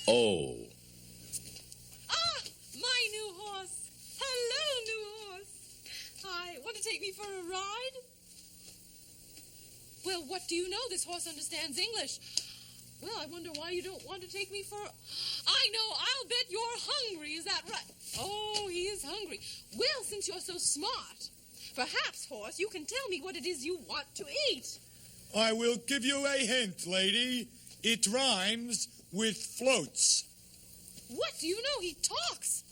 Oh. Ah, my new horse. Hello, new horse. Hi, want to take me for a ride? Well, what do you know? This horse understands English. Well, I wonder why you don't want to take me for... I know, I'll bet you're hungry, is that right? Oh, he is hungry. Well, since you're so smart, perhaps, horse, you can tell me what it is you want to eat. I will give you a hint, lady. It rhymes with floats. What do you know? He talks.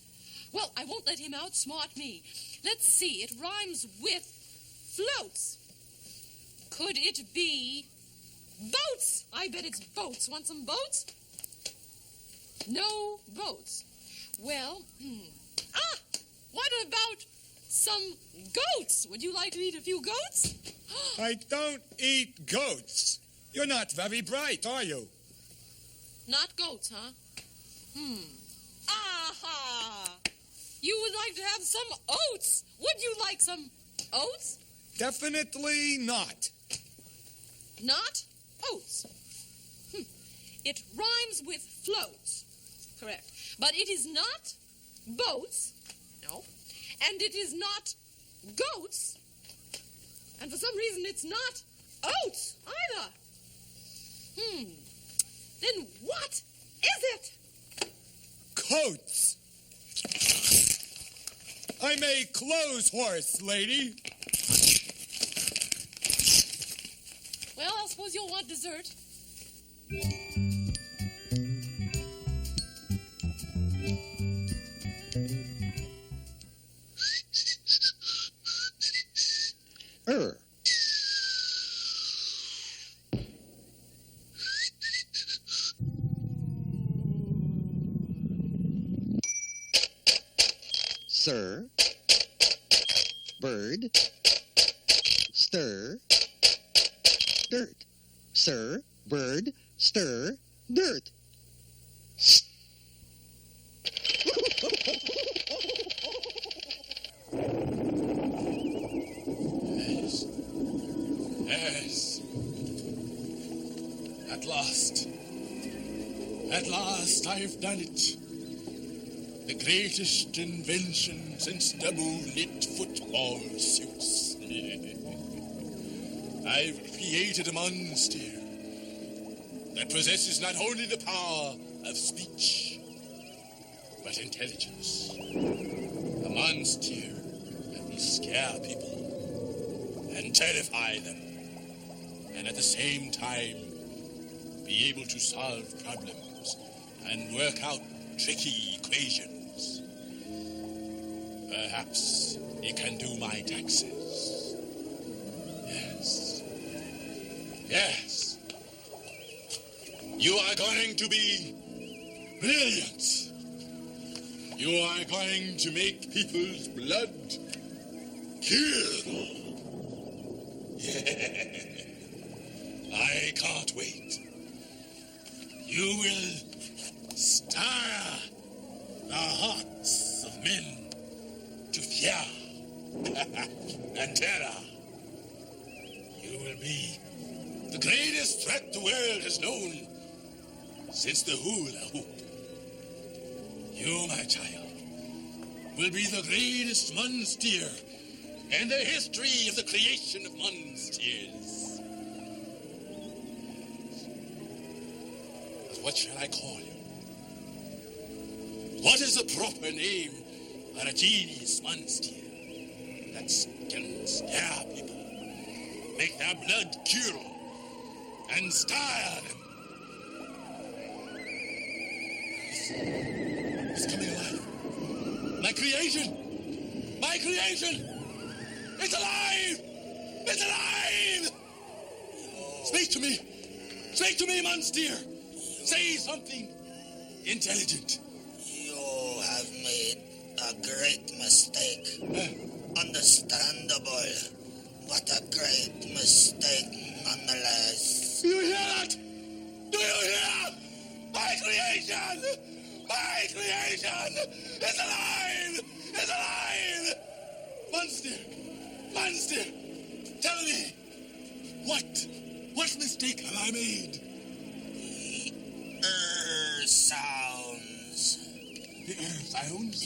Well, I won't let him outsmart me. Let's see, it rhymes with floats. Could it be boats? I bet it's boats. Want some boats? No boats. Well, what about some goats? Would you like to eat a few goats? I don't eat goats. You're not very bright, are you? Not goats, huh? Aha! You would like to have some oats. Would you like some oats? Definitely not. Not oats. It rhymes with floats. Correct. But it is not boats. No. And it is not goats. And for some reason it's not oats either. Then what is it? Coats. I'm a clothes horse, lady. Well, I suppose you'll want dessert. Sir, bird, stir, dirt. Sir, bird, stir, dirt. Yes. At last I've done it. The greatest invention since double-knit football suits. I've created a monster that possesses not only the power of speech, but intelligence. A monster that will scare people and terrify them, and at the same time be able to solve problems and work out tricky equations. Perhaps it can do my taxes. Yes. Yes. You are going to be brilliant. You are going to make people's blood curdle. Yeah. I can't wait. You will stir the hearts of men to fear and terror. You will be the greatest threat the world has known since the hula hoop. You, my child, will be the greatest monster in the history of the creation of monsters. But what shall I call you? What is the proper name for a genius monster that can scare people, make their blood curdle, and stir them. It's coming alive. My creation! My creation! It's alive! It's alive! Speak to me! Speak to me, monster! Say something intelligent. You have made a great mistake. Understandable, but a great mistake nonetheless. Do you hear that? Do you hear? My creation! My creation is alive! Is alive! Monster! Monster! Tell me, what mistake have I made? Sounds. The sounds?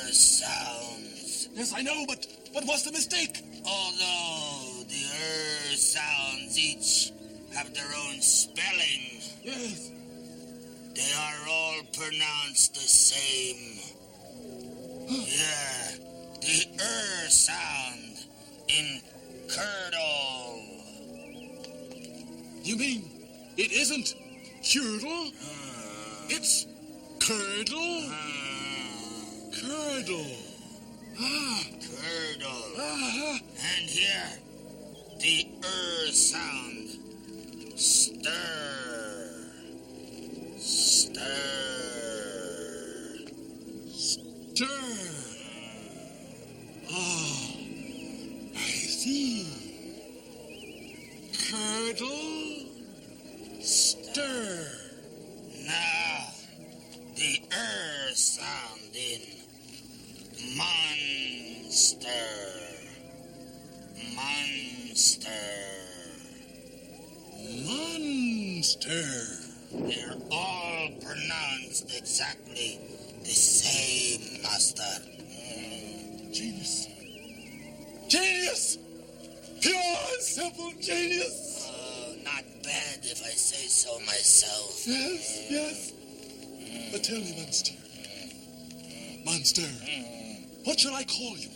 The sounds. Yes, I know, but what's the mistake? Although the sounds each have their own spelling. Yes. They are all pronounced the same. Yeah. The sound in curdle. You mean it isn't curdle? It's curdle? Curdle. Curdle. And here, the sound. Stir. Stir. Stir. Oh, I see. Curdle. Stir. Now, the sound in monster. Monster. Monster. They're all pronounced exactly the same, Master. Genius. Genius! Pure and simple genius! Not bad if I say so myself. Yes, yes. But tell me, Monster. Monster, what shall I call you?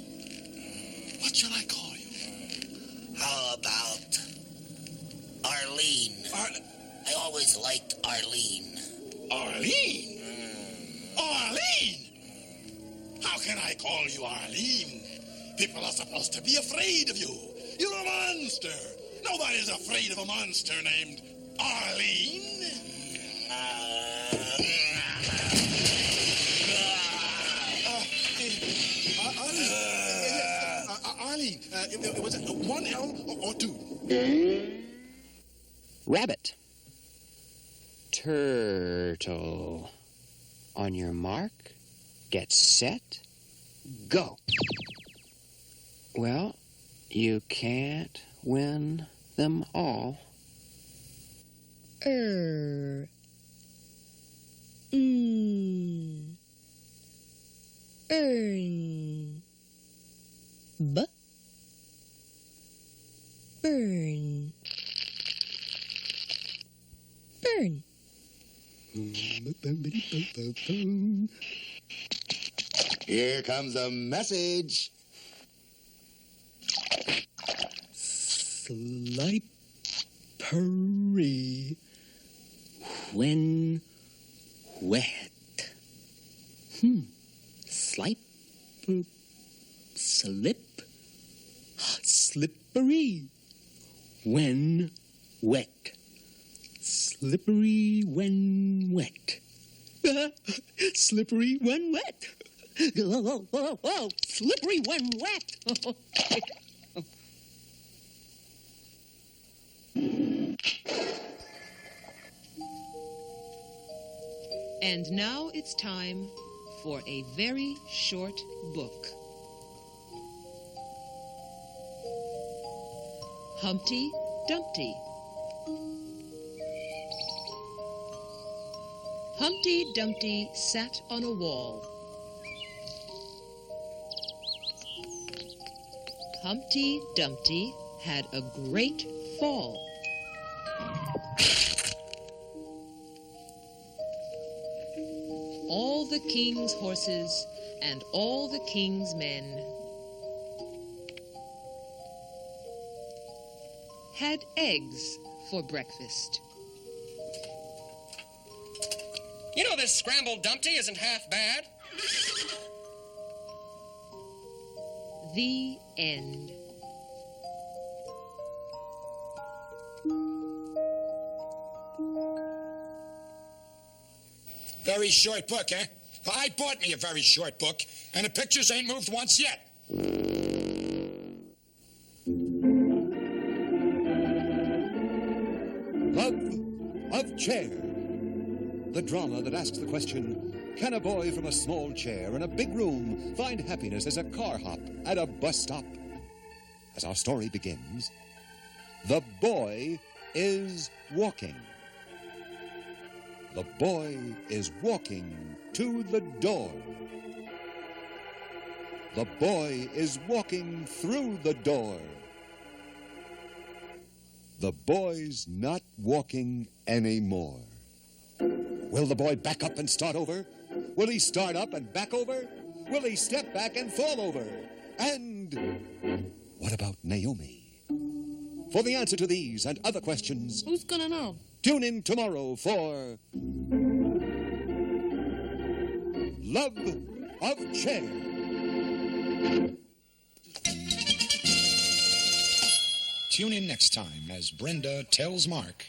What shall I call you? How about Arlene? I always liked Arlene. Arlene? Arlene? How can I call you Arlene? People are supposed to be afraid of you. You're a monster. Nobody's afraid of a monster named Arlene. Arlene, was it one L or two? Rabbit. Turtle. On your mark, get set, go. Well, you can't win them all. Earn. Burn. Burn. Here comes a message. Slippery when wet. Slippery when wet. Slippery when wet. Slippery when wet. Oh, slippery when wet. And now it's time for a very short book. Humpty Dumpty. Humpty Dumpty sat on a wall. Humpty Dumpty had a great fall. All the king's horses and all the king's men had eggs for breakfast. You know, this scrambled Dumpty isn't half bad. The end. Very short book, eh? I bought me a very short book, and the pictures ain't moved once yet. Love of Chair. The drama that asks the question, can a boy from a small chair in a big room find happiness as a car hop at a bus stop? As our story begins, the boy is walking. The boy is walking to the door. The boy is walking through the door. The boy's not walking anymore. Will the boy back up and start over? Will he start up and back over? Will he step back and fall over? And what about Naomi? For the answer to these and other questions, Who's gonna know? tune in tomorrow for Love of Chair. Tune in next time as Brenda tells Mark.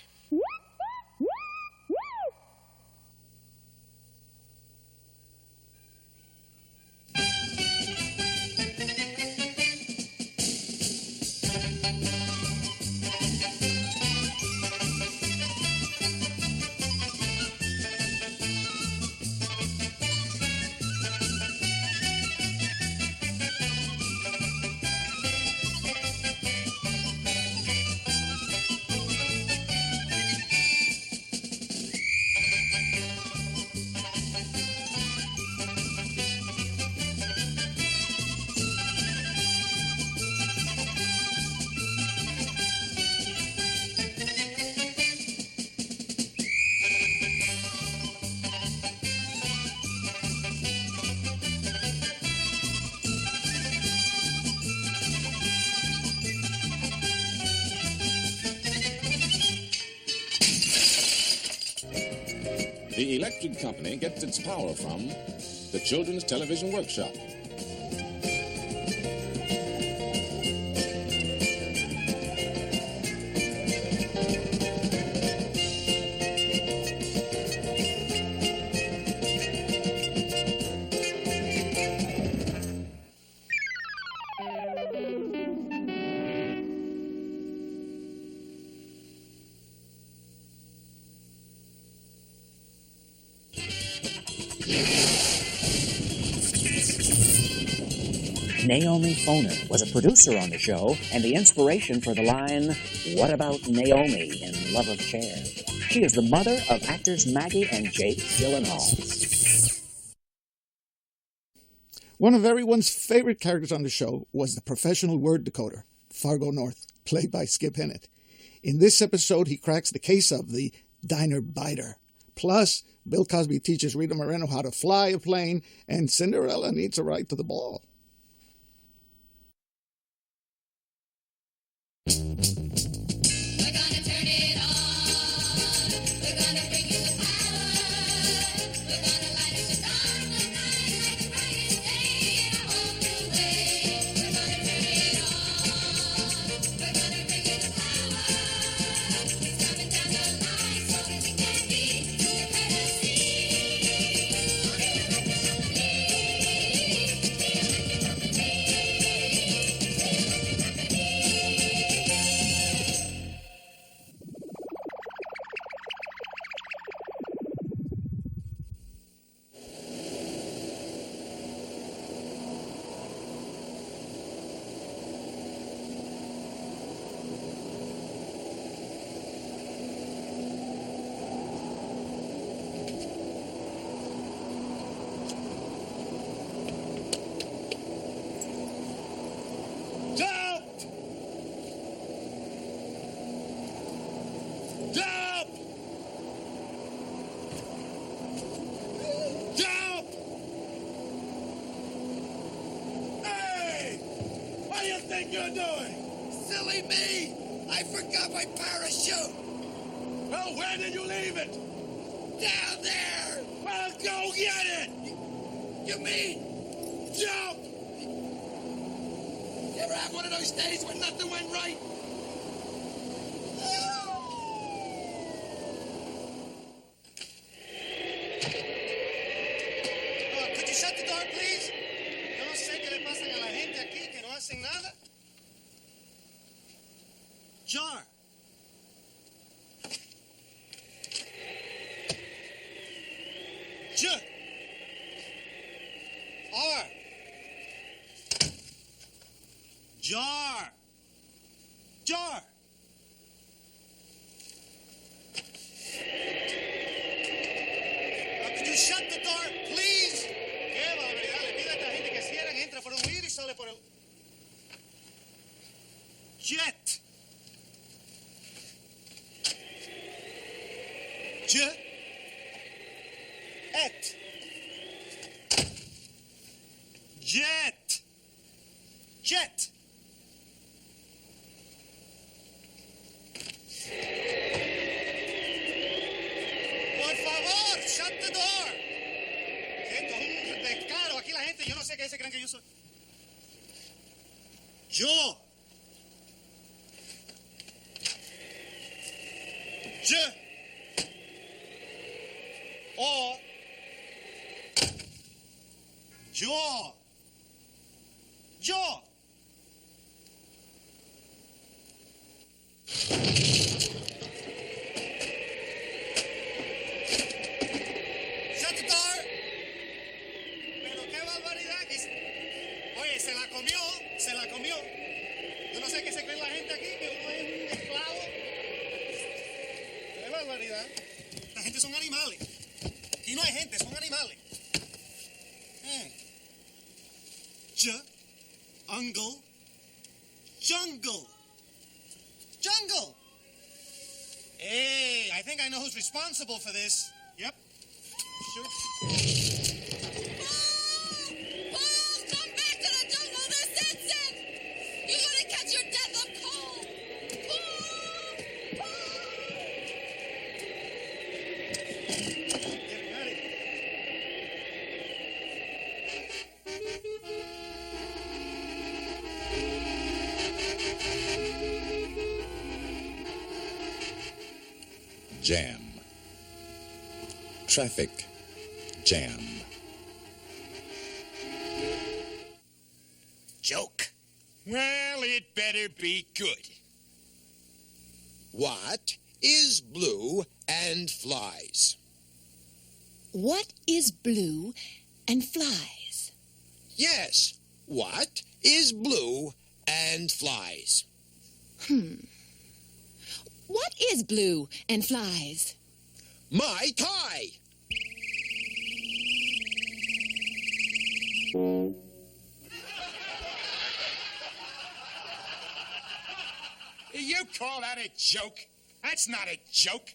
The electric company gets its power from the Children's Television Workshop. Naomi Foner was a producer on the show and the inspiration for the line, "What about Naomi in Love of Chair?" She is the mother of actors Maggie and Jake Gyllenhaal. One of everyone's favorite characters on the show was the professional word decoder, Fargo North, played by Skip Hinnett. In this episode, he cracks the case of the diner biter. Plus, Bill Cosby teaches Rita Moreno how to fly a plane, and Cinderella needs a ride to the ball. You're doing? Silly me! I forgot my parachute. Well, where did you leave it? Down there. Well, go get it. You mean? Jump! You ever have one of those days when nothing went right? Could you shut the door, please? Yo no sé qué le pasan a la gente aquí que no hacen nada. Jar. J. R. Jar. Jar. Could you shut the door, please? Qué barbaridad. Le pido a esta gente que cierren, entra por un vidrio y sale por el... Jet. Jet. Et. Jet. Jet. Por favor, shut the door. Esto es un descaro. Aquí la gente, yo no sé qué se creen que yo soy. Yo. J. O. Yo. Yo. Shut the door. Pero qué barbaridad. Oye, se la comió. Yo no sé qué se cree la gente aquí, que uno es un esclavo. Qué barbaridad. La gente son animales. Aquí no hay gente, son animales. Jungle. Hey, I think I know who's responsible for this. Yep. Sure. Come back to the jungle this instant! You're gonna catch your death of cold! Jam. Traffic jam. Joke. Well, it better be good. What is blue and flies? What is blue and flies? Yes. What is blue and flies? What is blue and flies? My tie. You call that a joke? That's not a joke.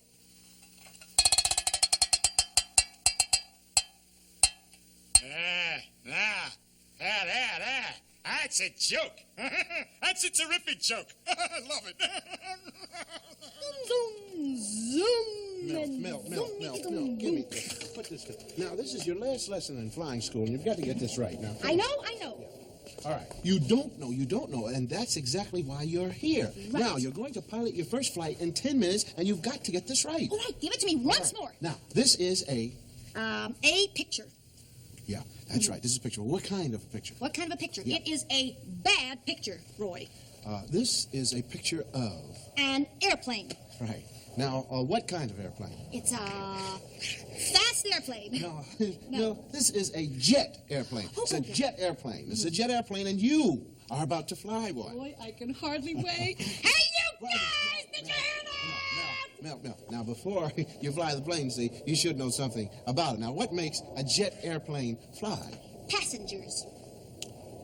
There. That's a joke. That's a terrific joke. I love it. Mel, give me this. Put this down. Now, this is your last lesson in flying school, and you've got to get this right now. I know. All right. You don't know, and that's exactly why you're here. Right. Now, you're going to pilot your first flight in 10 minutes, and you've got to get this right. All right, give it to me once more. Now, this is a picture. Yeah, that's right. This is a picture. What kind of a picture? What kind of a picture? Yeah. It is a bad picture, Roy. This is a picture of... An airplane. Right. Now, what kind of airplane? It's a fast airplane. No, this is a jet airplane. It's a jet airplane. This is a jet airplane, and you are about to fly one. Boy, I can hardly wait. Hey, you guys! Did you hear that? Mel, now, before you fly the plane, see, you should know something about it. Now, what makes a jet airplane fly? Passengers.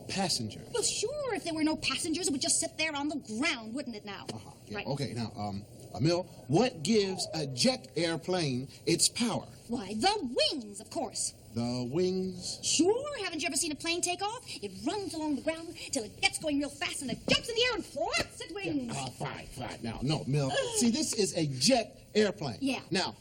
Passengers? Well, sure, if there were no passengers, it would just sit there on the ground, wouldn't it now? Yeah. Right. Okay, now, Mel, what gives a jet airplane its power? Why, the wings, of course. The wings. Sure. Haven't you ever seen a plane take off? It runs along the ground till it gets going real fast and it jumps in the air and flaps its wings. Fine. Now, no, Mill. See, this is a jet airplane. Yeah. Now,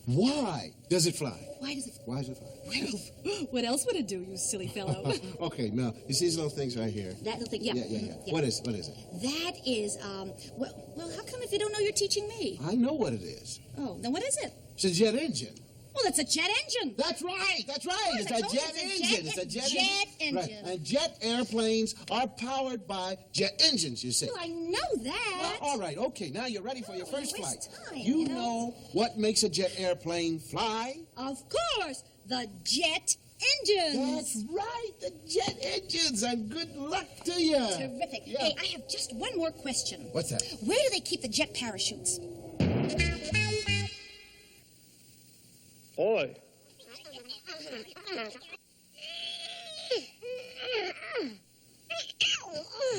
why does it fly? Why does it fly? Well, what else would it do, you silly fellow? Okay, Mel, you see these little things right here? That little thing, yeah. Yeah. What is it? That is, well, how come if you don't know you're teaching me? I know what it is. Oh, then what is it? It's a jet engine. Well, it's a jet engine. That's right. It's a jet engine. It's a jet engine. Right. And jet airplanes are powered by jet engines, you see. Well, I know that. Well, all right, okay. Now you're ready for your first flight. Time, you know what makes a jet airplane fly? Of course, the jet engines. That's right, the jet engines. And good luck to you. Terrific. Yeah. Hey, I have just one more question. What's that? Where do they keep the jet parachutes? Boy.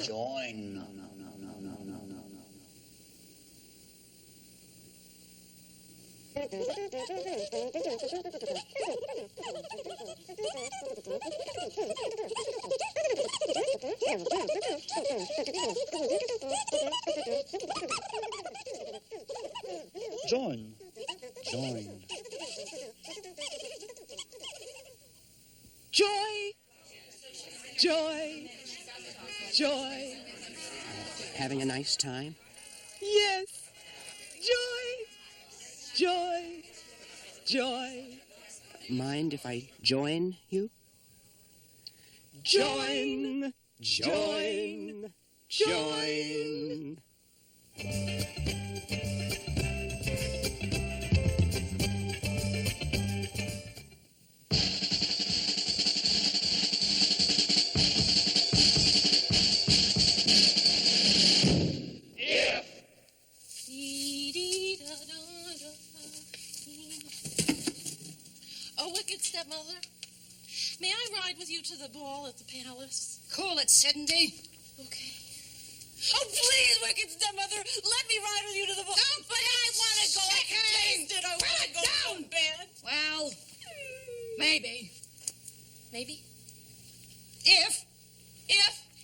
Join. No. Join. Joy. Having a nice time? Yes. Joy. Mind if I join you? Join. Oh, wicked stepmother, may I ride with you to the ball at the palace? Cool it, Cindy. Okay. Oh, please, wicked stepmother, let me ride with you to the ball. Don't but I want to go and taste it. I want to go down, bed. Well, maybe. Maybe? If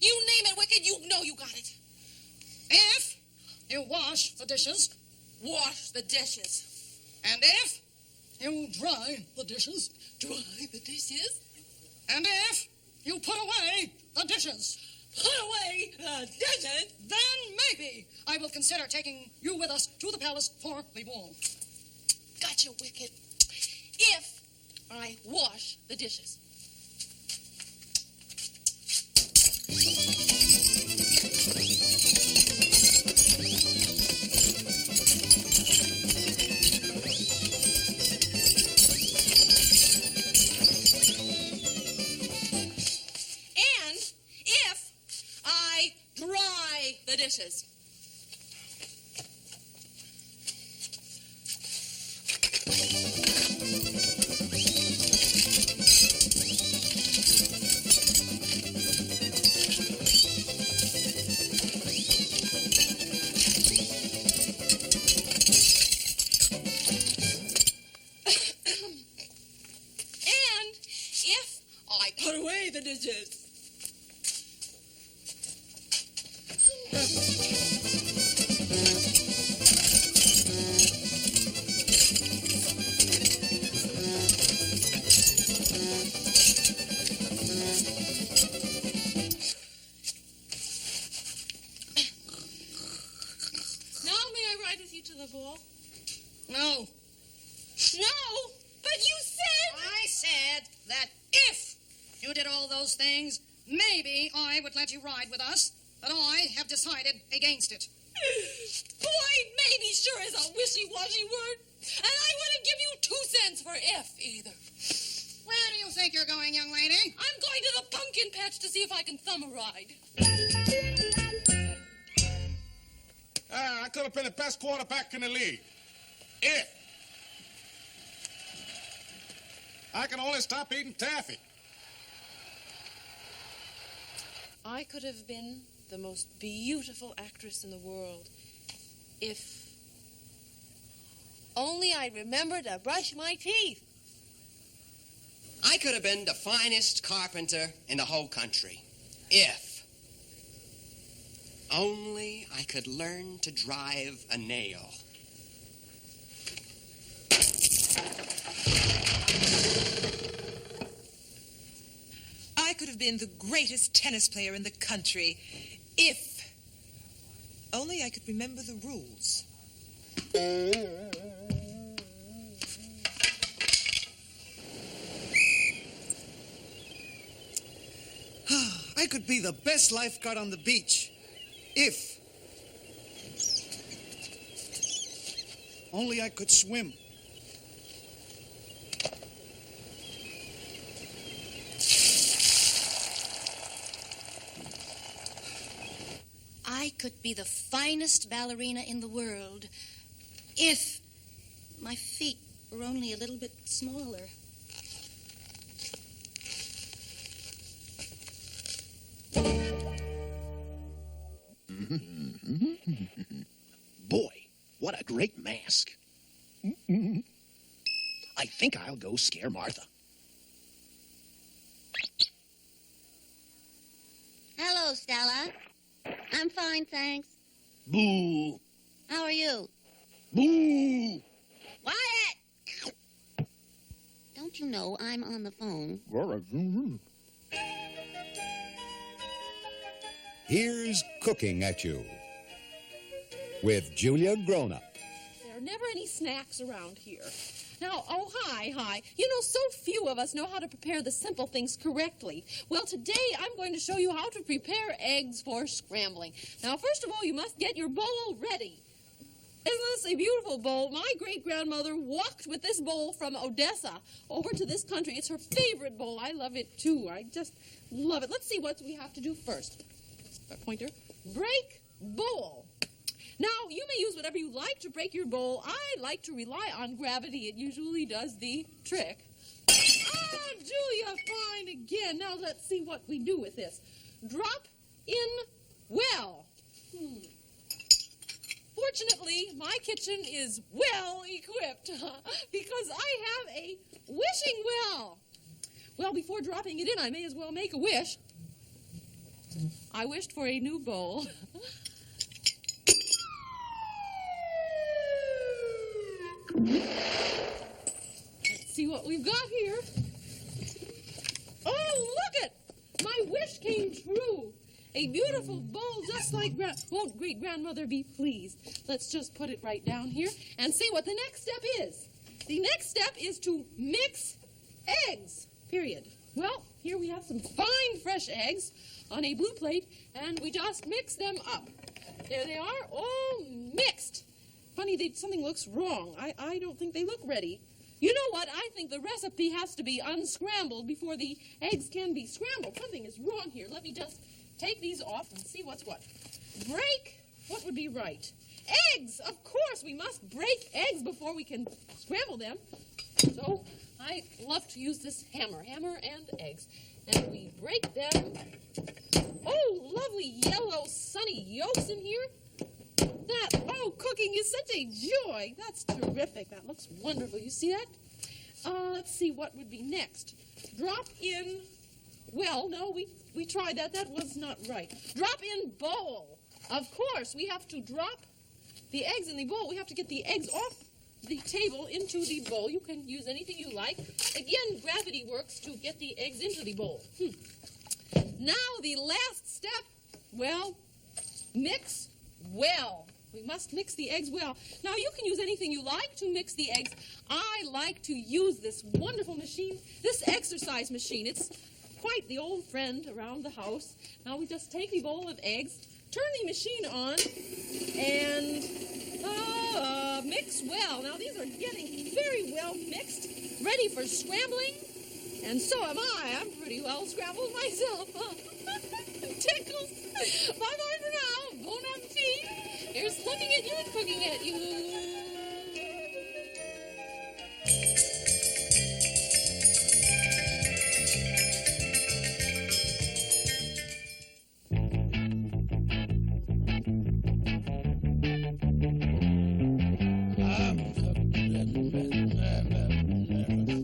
you name it, wicked, you know you got it. If you wash the dishes. Wash the dishes. And if you dry the dishes. Dry the dishes? And if you put away the dishes. Put away the dishes? Then maybe I will consider taking you with us to the palace for the ball. Gotcha, wicked. If I wash the dishes. The dishes. And if I put away the dishes. To the ball? No. No? But you said... I said that if you did all those things, maybe I would let you ride with us, but I have decided against it. Boy, maybe sure is a wishy-washy word, and I wouldn't give you 2 cents for if either. Where do you think you're going, young lady? I'm going to the pumpkin patch to see if I can thumb a ride. I could have been the best quarterback in the league. If I can only stop eating taffy. I could have been the most beautiful actress in the world if only I'd remembered to brush my teeth. I could have been the finest carpenter in the whole country if only I could learn to drive a nail. I could have been the greatest tennis player in the country if only I could remember the rules. I could be the best lifeguard on the beach if only I could swim. I could be the finest ballerina in the world if my feet were only a little bit smaller. Boy, what a great mask. I think I'll go scare Martha. Hello, Stella. I'm fine, thanks. Boo! How are you? Boo! Quiet! Don't you know I'm on the phone? Here's Cooking at You with Julia Grona. There are never any snacks around here. Now, oh, hi. You know, so few of us know how to prepare the simple things correctly. Well, today I'm going to show you how to prepare eggs for scrambling. Now, first of all, you must get your bowl ready. Isn't this a beautiful bowl? My great-grandmother walked with this bowl from Odessa over to this country. It's her favorite bowl. I love it, too. I just love it. Let's see what we have to do first. Pointer. Break bowl. Now, you may use whatever you like to break your bowl. I like to rely on gravity. It usually does the trick. Ah, Julia, fine again. Now, let's see what we do with this. Drop in well. Fortunately, my kitchen is well equipped because I have a wishing well. Well, before dropping it in, I may as well make a wish. I wished for a new bowl. Let's see what we've got here. Oh, look it! My wish came true. A beautiful bowl just like won't great-grandmother be pleased? Let's just put it right down here and see what the next step is. The next step is to mix eggs, period. Well, here we have some fine fresh eggs on a blue plate, and we just mix them up. There they are, all mixed. Funny, something looks wrong. I don't think they look ready. You know what? I think the recipe has to be unscrambled before the eggs can be scrambled. Something is wrong here. Let me just take these off and see what's what. Break. What would be right? Eggs. Of course, we must break eggs before we can scramble them. So I love to use this hammer and eggs. And we break them. Oh, lovely yellow sunny yolks in here. Cooking is such a joy. That's terrific. That looks wonderful. You see that? Let's see what would be next. Drop in, well, no, we tried that. That was not right. Drop in bowl. Of course, we have to drop the eggs in the bowl. We have to get the eggs off the table into the bowl. You can use anything you like. Again, gravity works to get the eggs into the bowl. Now, the last step, well, mix well. We must mix the eggs well. Now, you can use anything you like to mix the eggs. I like to use this wonderful machine, this exercise machine. It's quite the old friend around the house. Now, we just take the bowl of eggs, turn the machine on, and mix well. Now, these are getting very well mixed, ready for scrambling. And so am I. I'm pretty well scrambled myself. Tickles. Bye-bye for now. Bon appetit. Here's looking at you and cooking at you.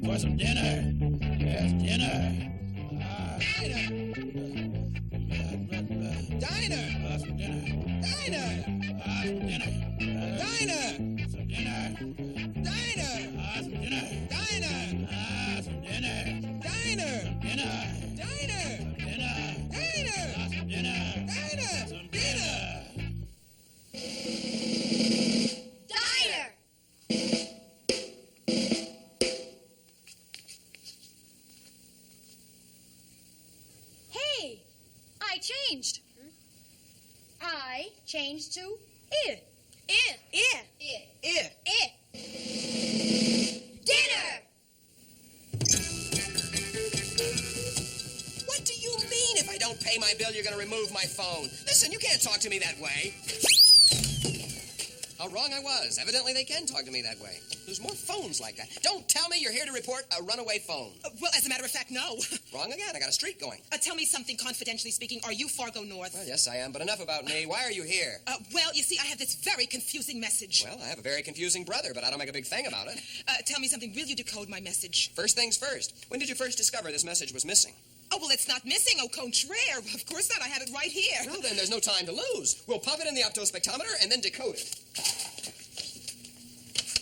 For some dinner. Yes. Diner! Diner! Diner! Diner! Hey, I changed. I changed to I. I. I. I. I. Dinner! What do you mean if I don't pay my bill, you're going to remove my phone? Listen, you can't talk to me that way. How wrong I was. Evidently, they can talk to me that way. There's more phones like that. Don't tell me you're here to report a runaway phone. Well, as a matter of fact, no. Wrong again. I got a streak going. Tell me something, confidentially speaking. Are you Fargo North? Well, yes, I am, but enough about me. Why are you here? Well, you see, I have this very confusing message. Well, I have a very confusing brother, but I don't make a big thing about it. Tell me something. Will you decode my message? First things first. When did you first discover this message was missing? Oh, well, it's not missing, au contraire. Of course not. I have it right here. Well, then there's no time to lose. We'll pump it in the optospectometer and then decode it.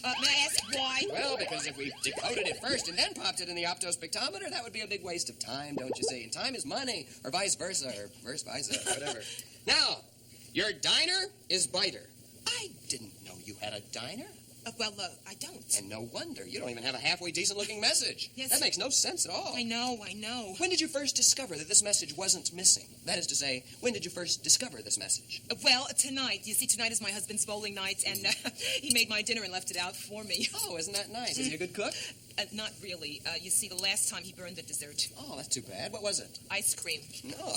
May I ask why? Well, because if we decoded it first and then popped it in the optospectometer, that would be a big waste of time, don't you see? And time is money, or vice versa, or versa, whatever. Now, your diner is biter. I didn't know you had a diner. I don't. And no wonder. You don't even have a halfway decent-looking message. Yes. That makes no sense at all. I know. When did you first discover that this message wasn't missing? That is to say, when did you first discover this message? Well, tonight. You see, tonight is my husband's bowling night, and he made my dinner and left it out for me. Oh, isn't that nice? Is he a good cook? Not really. You see, the last time he burned the dessert. Oh, that's too bad. What was it? Ice cream. No.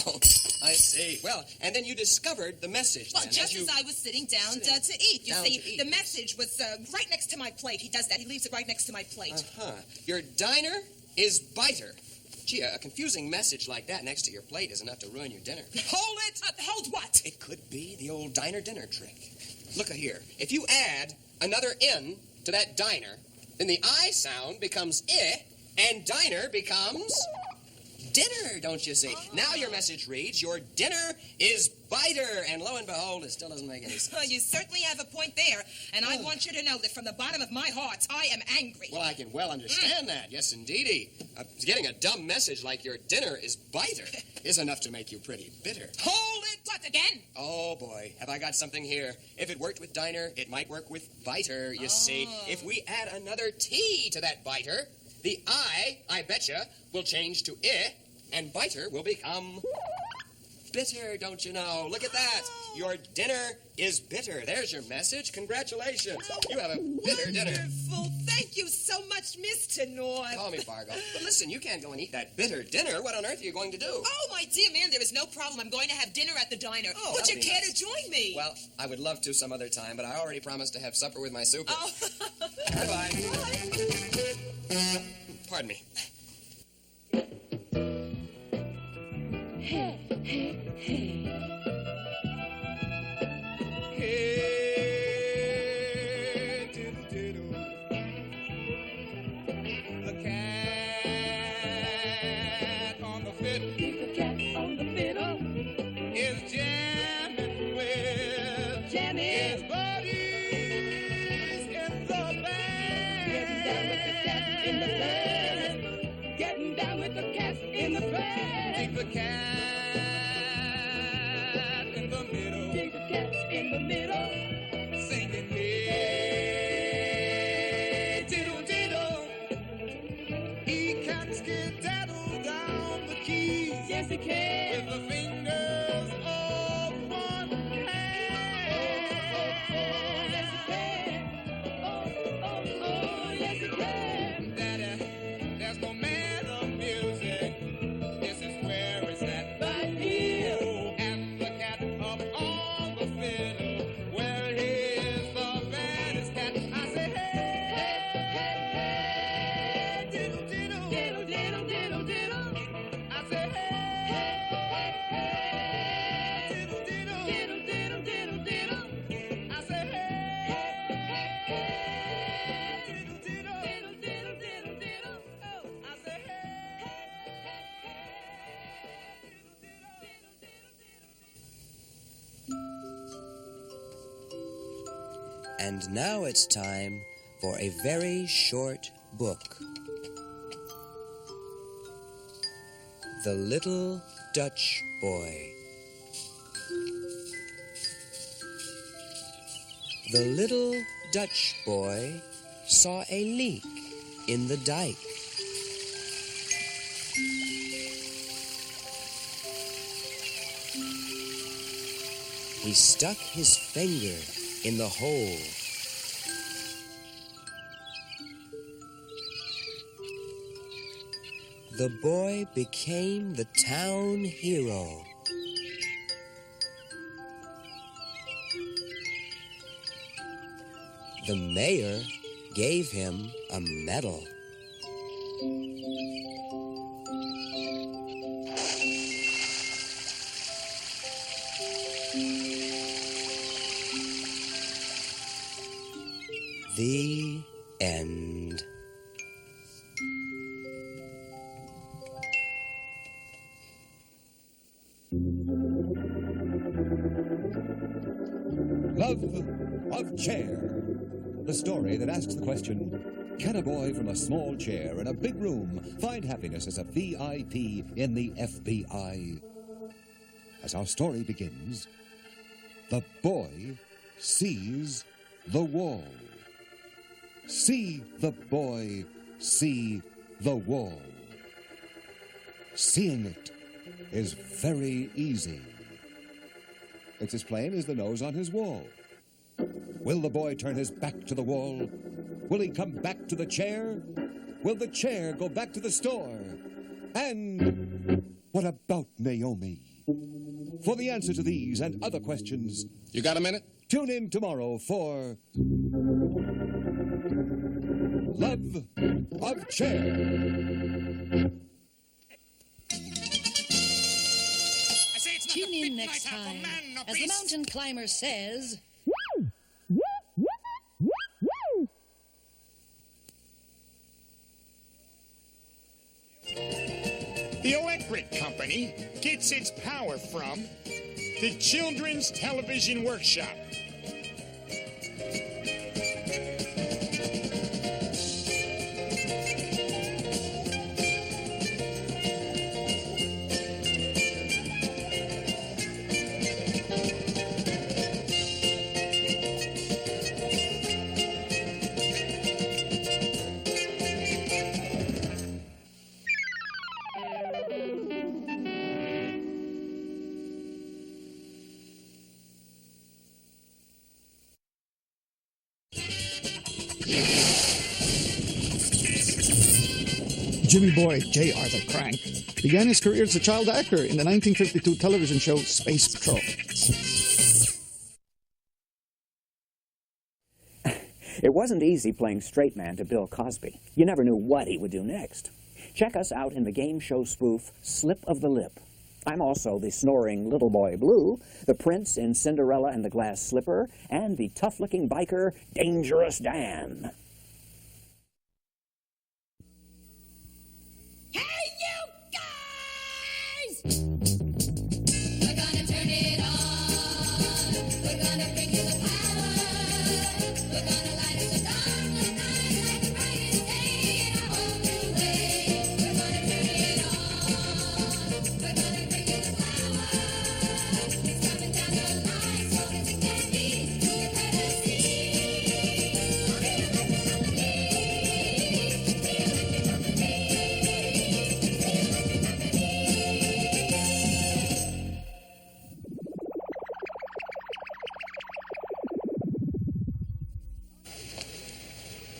I see. Well, and then you discovered the message. Well, then, just as I was sitting down to eat. You see, the message was right next to my plate. He does that. He leaves it right next to my plate. Uh-huh. Your diner is biter. Gee, a confusing message like that next to your plate is enough to ruin your dinner. Hold it! Hold what? It could be the old diner dinner trick. Look here. If you add another N to that diner, then the I sound becomes I, and diner becomes dinner, don't you see? Now your message reads, your dinner is biter, and lo and behold, it still doesn't make any sense. Well, you certainly have a point there, and I want you to know that from the bottom of my heart, I am angry. Well, I can well understand that. Yes, indeedy. Getting a dumb message like your dinner is biter is enough to make you pretty bitter. Hold it! What, again? Oh, boy, have I got something here. If it worked with diner, it might work with biter, you see. If we add another T to that biter, the I betcha, will change to I, and biter will become bitter, don't you know? Look at that. Your dinner is bitter. There's your message. Congratulations. You have a bitter dinner. Wonderful. Thank you so much, Mr. North. Call me Fargo. But listen, you can't go and eat that bitter dinner. What on earth are you going to do? Oh, my dear man, there is no problem. I'm going to have dinner at the diner. Oh, would you that'll be care nice. to join me? Well, I would love to some other time, but I already promised to have supper with my super. Oh. Bye-bye. Pardon me. Hey, hey, hey. Hey, diddle, diddle. The cat on the fiddle. The cat on the fiddle is jamming with his buddies in the band. Getting down with the cats in the band. Take the cat in the middle. Take the cat in the middle. Singing, hey, diddle, diddle. He can skedaddle down the keys. Yes, he can. With the fingers of one hand. Yes, he can. Oh, yes, he can. Daddy, there's no man of music. This is where it's at. Right here. Oh, and the cat up on the fiddle. Well, here's the baddest cat. I say, hey, diddle, diddle. Diddle, diddle, diddle, diddle. I say, hey, diddle, diddle. Diddle, diddle, diddle, diddle. I say, hey, diddle, diddle. Diddle, diddle, diddle, diddle. Oh, I say, hey. And now it's time for a very short book. The Little Dutch Boy. The little Dutch boy saw a leak in the dike. He stuck his finger in the hole. The boy became the town hero. The mayor gave him a medal. The end. Love of Chair. The story that asks the question, can a boy from a small chair in a big room find happiness as a VIP in the FBI? As our story begins, the boy sees the wall. See the boy see the wall. Seeing it is very easy. It's as plain as the nose on his wall. Will the boy turn his back to the wall? Will he come back to the chair? Will the chair go back to the store? And what about Naomi? For the answer to these and other questions... You got a minute? Tune in tomorrow for... Love of Chair. Tune in next time as the mountain climber says... The electric company gets its power from the Children's Television Workshop. Jimmy Boy, J. Arthur Crank, began his career as a child actor in the 1952 television show Space Patrol. It wasn't easy playing straight man to Bill Cosby. You never knew what he would do next. Check us out in the game show spoof Slip of the Lip. I'm also the snoring little boy Blue, the prince in Cinderella and the Glass Slipper, and the tough-looking biker Dangerous Dan.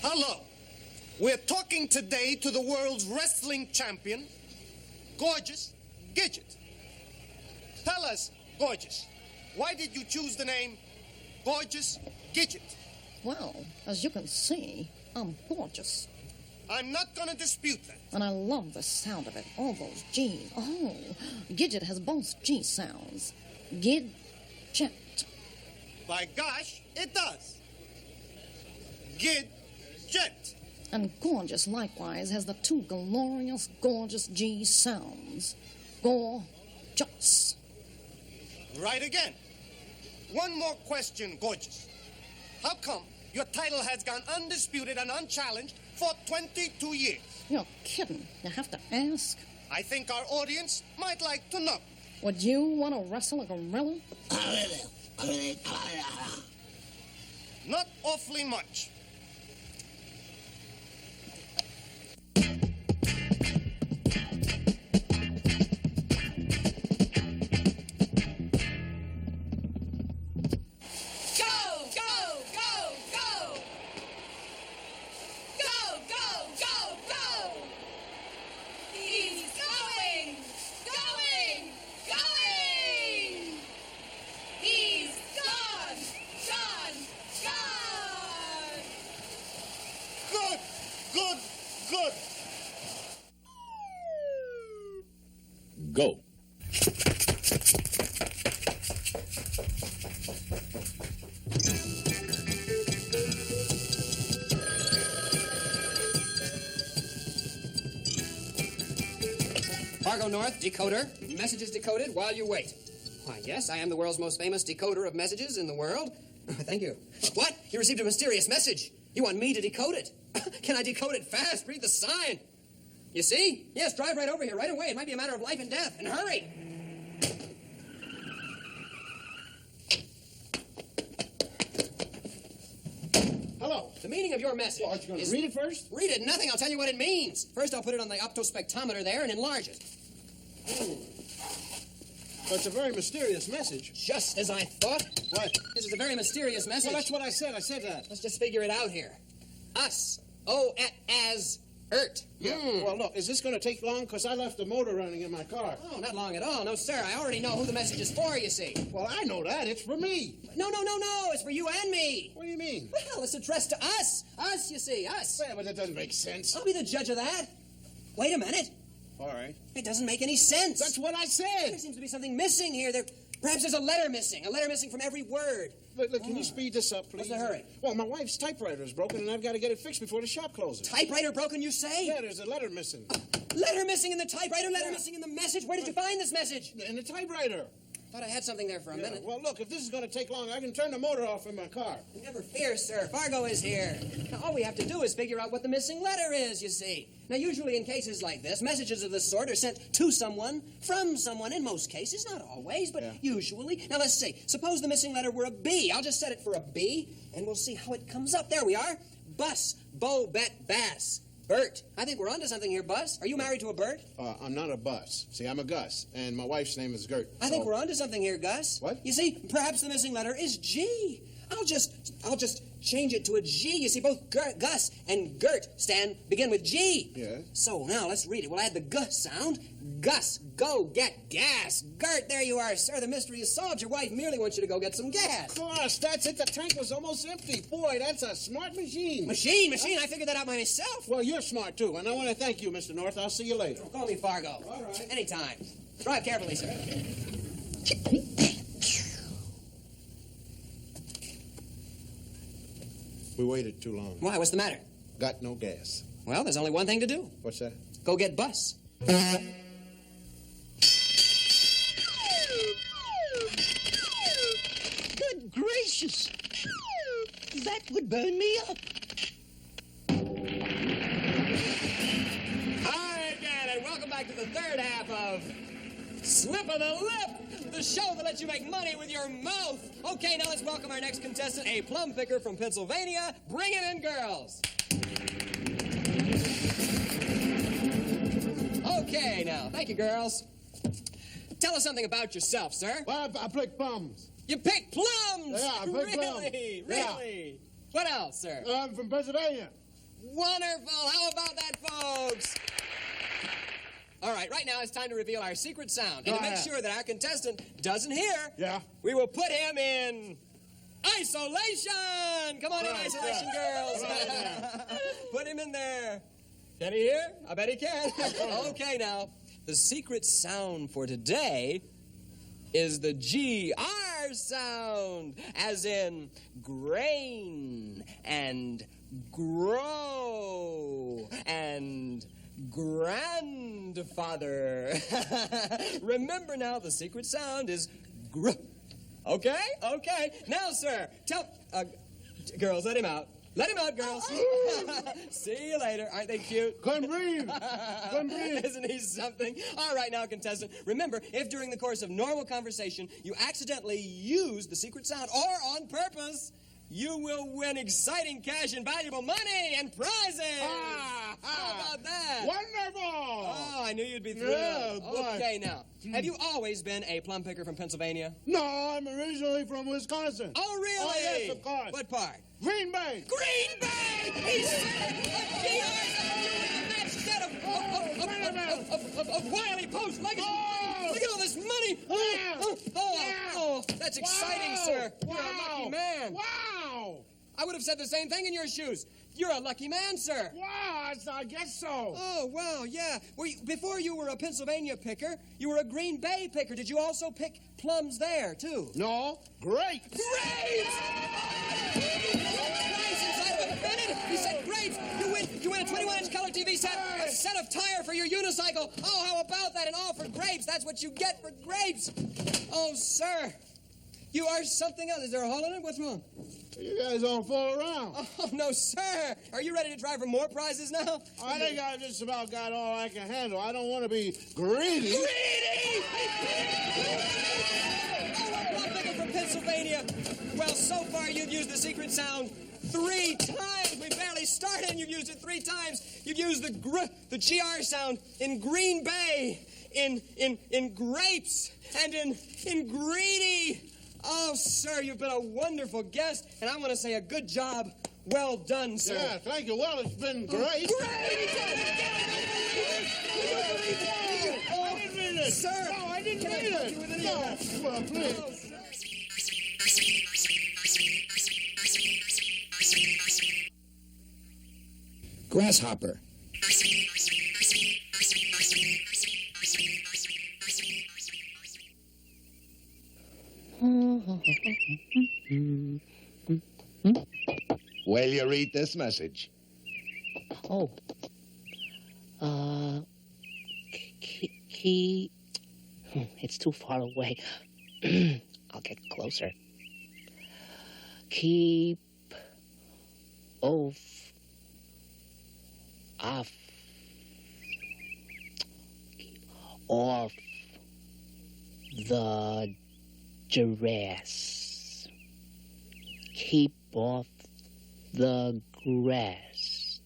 Hello. We're talking today to the world's wrestling champion, Gorgeous Gidget. Tell us, Gorgeous, why did you choose the name Gorgeous Gidget? Well, as you can see, I'm gorgeous. I'm not going to dispute that. And I love the sound of it. All those G's. Oh, Gidget has both G sounds. Gid-jet. By gosh, it does. Gidget. And gorgeous, likewise, has the two glorious, gorgeous G sounds. Gorgeous. Right again. One more question, Gorgeous. How come Your title has gone undisputed and unchallenged for 22 years. You're kidding. You have to ask. I think our audience might like to know. Would you want to wrestle a gorilla? Not awfully much. Good. Go. Fargo North, decoder. Messages decoded while you wait. Why, yes, I am the world's most famous decoder of messages in the world. Thank you. What? You received a mysterious message. You want me to decode it? Can I decode it fast? Read the sign. You see? Yes, drive right over here right away. It might be a matter of life and death. And hurry. Hello. The meaning of your message. Well, aren't you going to read it first? Read it. Nothing. I'll tell you what it means. First, I'll put it on the optospectometer there and enlarge it. But it's a very mysterious message. Just as I thought. What? This is a very mysterious message. Well, that's what I said. I said that. Let's just figure it out here. Us. As Ert. Yeah. Well, look, is this going to take long? Because I left the motor running in my car. Oh, not long at all. No, sir. I already know who the message is for, you see. Well, I know that. It's for me. No. It's for you and me. What do you mean? Well, it's addressed to us. Us, you see. Us. Well, but that doesn't make sense. I'll be the judge of that. Wait a minute. All right. It doesn't make any sense. That's what I said. There seems to be something missing here. Perhaps there's a letter missing. A letter missing from every word. Look, can you speed this up, please? What's the hurry? Well, my wife's typewriter is broken, and I've got to get it fixed before the shop closes. Typewriter broken, you say? Yeah, there's a letter missing. Letter missing in the typewriter, letter missing in the message. Where did you find this message? In the typewriter. Thought I had something there for a minute. Well, look, if this is going to take long, I can turn the motor off in my car. Never fear, sir. Fargo is here. Now, all we have to do is figure out what the missing letter is, you see. Now, usually in cases like this, messages of this sort are sent to someone, from someone, in most cases. Not always, but usually. Now, let's see. Suppose the missing letter were a B. I'll just set it for a B, and we'll see how it comes up. There we are. Bus, Bo, Bet, Bass. Bert. I think we're onto something here, Bus. Are you married to a Bert? I'm not a Bus. See, I'm a Gus, and my wife's name is Gert. I think we're onto something here, Gus. What? You see, perhaps the missing letter is G. I'll just change it to a G. You see, both Gus and Gert begin with G. Yeah. So now let's read it. We'll add the G sound. Gus, go get gas. Gert, there you are, sir. The mystery is solved. Your wife merely wants you to go get some gas. Of course, that's it. The tank was almost empty. Boy, that's a smart machine. Machine. I figured that out by myself. Well, you're smart, too, and I want to thank you, Mr. North. I'll see you later. Call me Fargo. All right. Anytime. Drive carefully, sir. We waited too long. Why? What's the matter? Got no gas. Well, there's only one thing to do. What's that? Go get Bus. Good gracious! That would burn me up. Hi again, and welcome back to the third half of Slip of the Lip, the show that lets you make money with your mouth. Okay, now let's welcome our next contestant, a plum picker from Pennsylvania. Bring it in, girls. Okay, now, thank you, girls. Tell us something about yourself, sir. Well, I pick plums. You pick plums? Yeah, I pick plums. Really? Yeah. What else, sir? I'm from Pennsylvania. Wonderful. How about that, folks? All right, right now it's time to reveal our secret sound. And to make sure that our contestant doesn't hear, we will put him in isolation. Come on in, isolation girls. Put him in there. Can he hear? I bet he can. Okay, now, the secret sound for today is the GR sound, as in grain and grow and grandfather. Remember now, the secret sound is gr. Okay. Now, sir, Girls, let him out. Let him out, girls. See you later. Aren't they cute? Couldn't breathe. Couldn't breathe. Isn't he something? All right, now, contestant, remember, if during the course of normal conversation you accidentally use the secret sound or on purpose, you will win exciting cash and valuable money and prizes. How about that? Wonderful. Oh, I knew you'd be thrilled. Yeah, boy. Okay, now, have you always been a plum picker from Pennsylvania? No, I'm originally from Wisconsin. Oh, really? Oh, yes, of course. What part? Green Bay. Green Bay! He's a match set of Wiley Post legacy. Oh! Look at all this money. Oh, that's exciting, sir. You're a lucky man. Wow. I would have said the same thing in your shoes. You're a lucky man, sir. Wow, I guess so. Oh, wow, yeah. Before you were a Pennsylvania picker, you were a Green Bay picker. Did you also pick plums there, too? No, grapes. Grapes! Twice inside of a minute. He said grapes. You win a 21-inch color TV set, a set of tire for your unicycle. Oh, how about that? And all for grapes. That's what you get for grapes. Oh, sir. You are something else. Is there a hole in it? What's wrong? You guys don't fool around. Oh, no, sir. Are you ready to try for more prizes now? I think I just about got all I can handle. I don't want to be greedy. Greedy! Oh, a plum picker from Pennsylvania. Well, so far you've used the secret sound 3 times. We barely started and you've used it 3 times. You've used the GR sound in Green Bay, in grapes, and in greedy. Oh, sir, you've been a wonderful guest, and I want to say a good job. Well done, sir. Yeah, thank you. Well, it's been great. Great! Oh, I didn't mean it. Sir! No, I didn't mean it. No, well, please. Grasshopper. Will you read this message? Oh. Key. It's too far away. I'll get closer. Keep off the grass. Keep off the grass.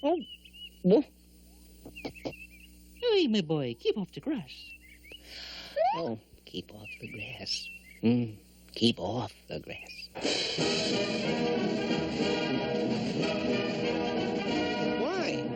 Oh. Hey, my boy, keep off the grass. Oh, keep off the grass. Keep off the grass. Why?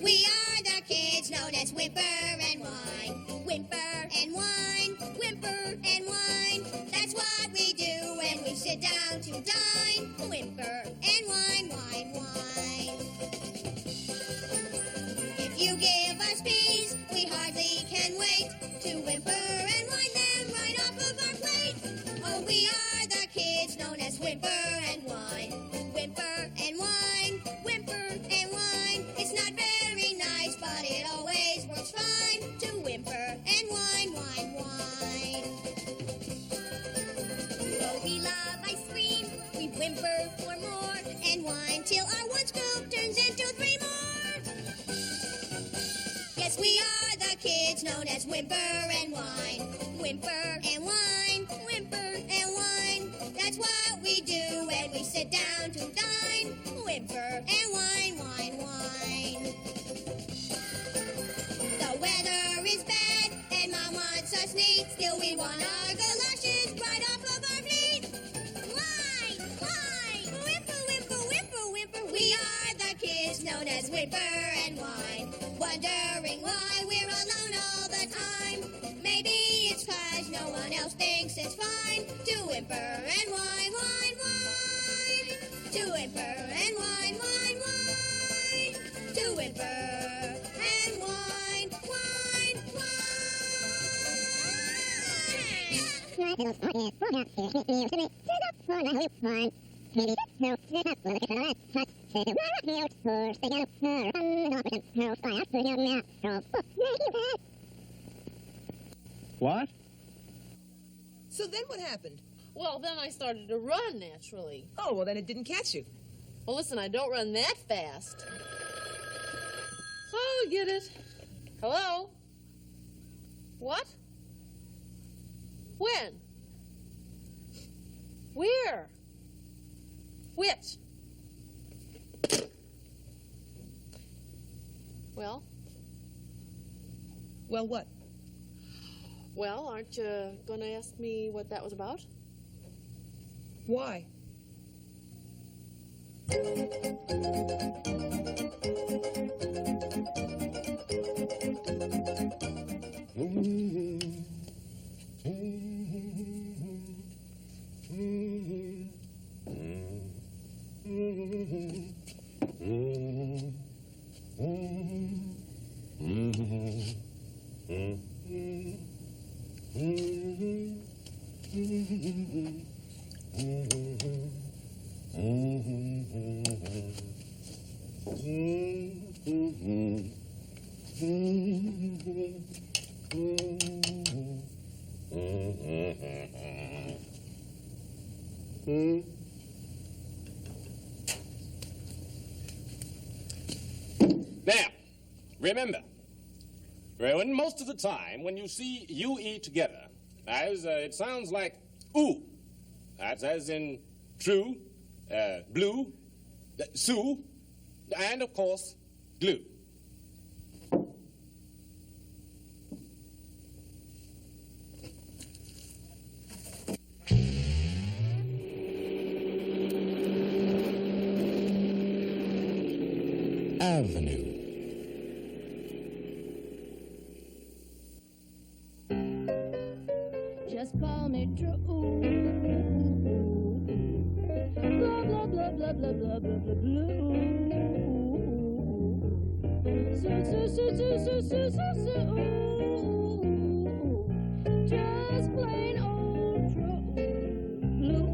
We are the kids known as Whimper and Whine. Whimper and Whine. Whimper and Whine. That's what we do when we sit down to dine. Whimper and whine, whine, whine. If you give us peas, we hardly can wait to whimper and whine them right off of our plate. Oh, we are the kids known as Whimper and Whine. Whimper and Whine. Whimper and Whine. It's not very nice, but it always works fine to whimper and whine, whine, whine. Oh, we love ice cream. We whimper for more and whine till our one scoop turns into 3 more. Yes, we are the kids known as Whimper and Whine. Whimper and Whine. Whimper and Whine. That's what we do when we sit down to dine. Whimper and whine, whine, whine. The weather is bad and Mom wants us neat. Still we want our galoshes right off of our feet. Why? Whimper, whimper, whimper, whimper. We are the kids known as Whimper and Whine. Wondering why we're alone all the time. Maybe it's 'cause no one else thinks it's fine to whimper and whine, whine, whine. To whimper and whine, whine, whine. To whimper and whine, whine, whine. What? So then what happened? Well, then I started to run naturally. Oh, well, then it didn't catch you. Well, listen, I don't run that fast. Oh, get it. Hello? What? When? Where? Which? Well? Well, what? Well, aren't you going to ask me what that was about? Why? Now, remember, Rowan, most of the time when you see UE together, it sounds like ooh. That's as in true, blue, Sue, and of course, glue. Avenue. Just call me true. Blah, blah, blah, blah, blah, blah, blah, blah, blue. So. Just plain old true. Blue.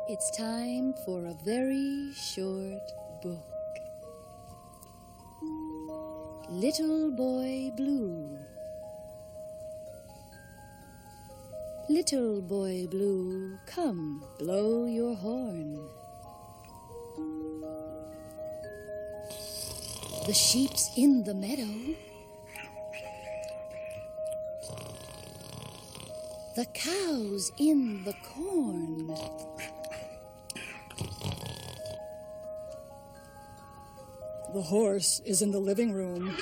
It's time for a very short book. Little Boy Blue. Little Boy Blue, come blow your horn. The sheep's in the meadow. The cow's in the corn. The horse is in the living room.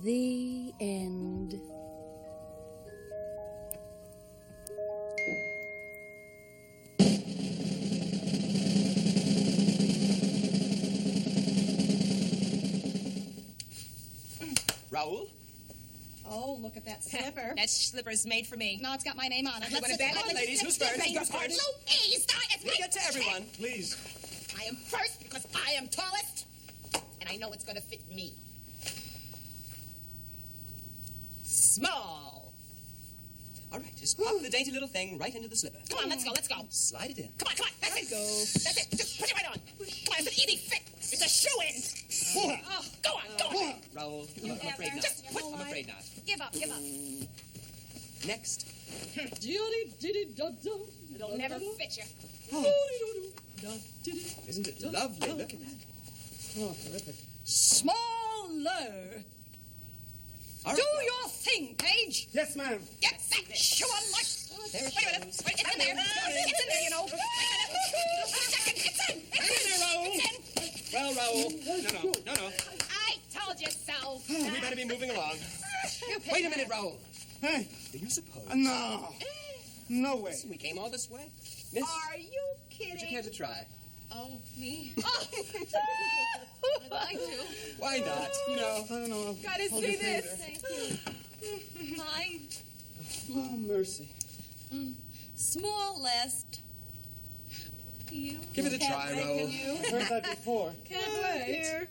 The end. Raoul? Oh, look at that slipper. That slipper's made for me. No, it's got my name on it. You want to bet? Ladies, who's first? Louise, Let me get to everyone. Please. I am first because I am tallest, and I know it's going to fit me. Small. All right, just pop the dainty little thing right into the slipper. Come on, let's go. Slide it in. Come on. That's it. That's it. Just put it right on. Come on, it's an easy fit. It's a shoe-in. Oh, go on. Raoul, I'm afraid not. I'm afraid not. Give up. Next. It'll never fit you. Isn't it lovely? Look at that. Oh, terrific. Smaller. All right, Do your thing, Paige. Yes, ma'am. Get that shoe on my... There it Wait a minute. goes. Wait, it's in there. It's in there, you know. Wait a minute. It's in. Well, Raoul. No. I told you so. Oh, We better be moving along. Wait a minute, Raoul. Hey. Do you suppose? No. No way. We came all this way. Miss, Are you kidding? would you care to try? Oh, me? I'd like to. Why not? You know. I don't know. Gotta Hold see your this. finger. Thank you. Hi. Oh, mercy. Smallest. You? Give it a try, Raoul. Heard that before. Can't wait.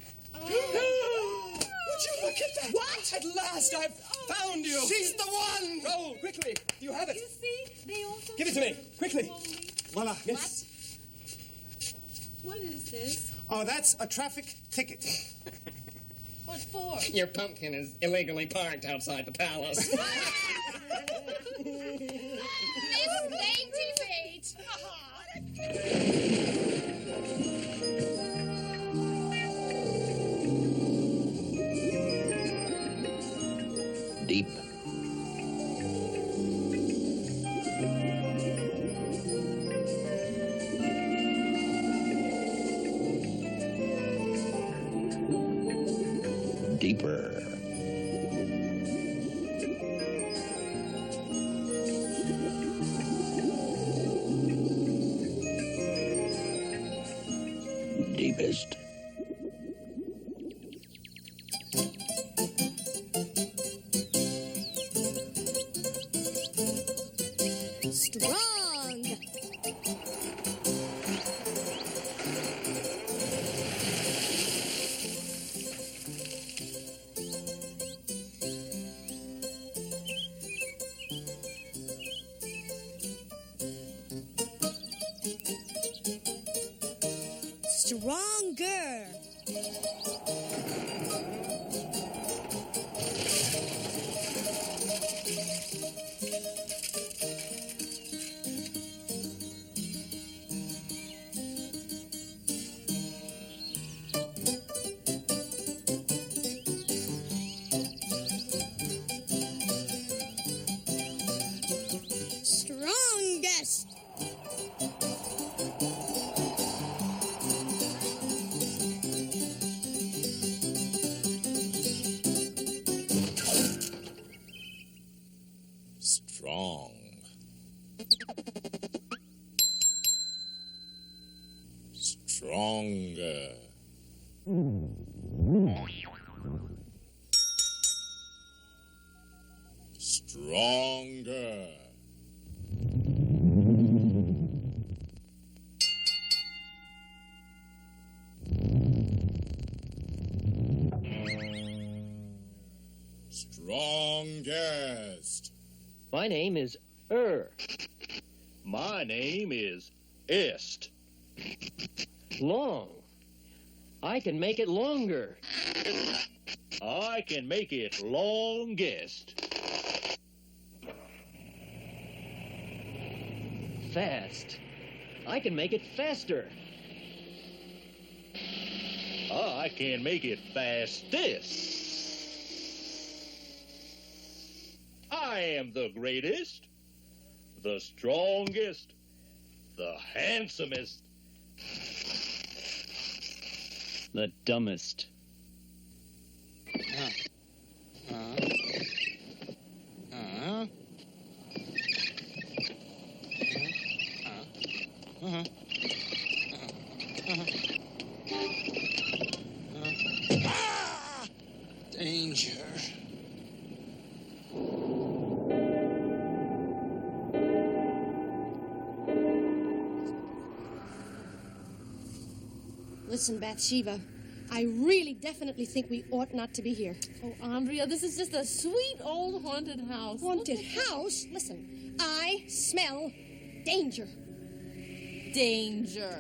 Would you look at that? What? At last, I've found you. She's the one. Raoul, quickly. You have it. You see, they also... Give it to me, quickly. Voila. Yes. What is this? Oh, that's a traffic ticket. What for? Your pumpkin is illegally parked outside the palace. Miss Dainty Feet. Deep. Deeper. Deepest. Strong. Stronger. Strongest. Strong. Stronger. Stronger. Strongest. My name is My name is Est. Long. I can make it longer. I can make it longest. Fast. I can make it faster. I can make it fastest. I am the greatest, the strongest, the handsomest, the dumbest. Danger. Listen, Bathsheba, I really definitely think we ought not to be here. Oh, Andrea, this is just a sweet old haunted house. Haunted house? Listen, I smell danger. Danger?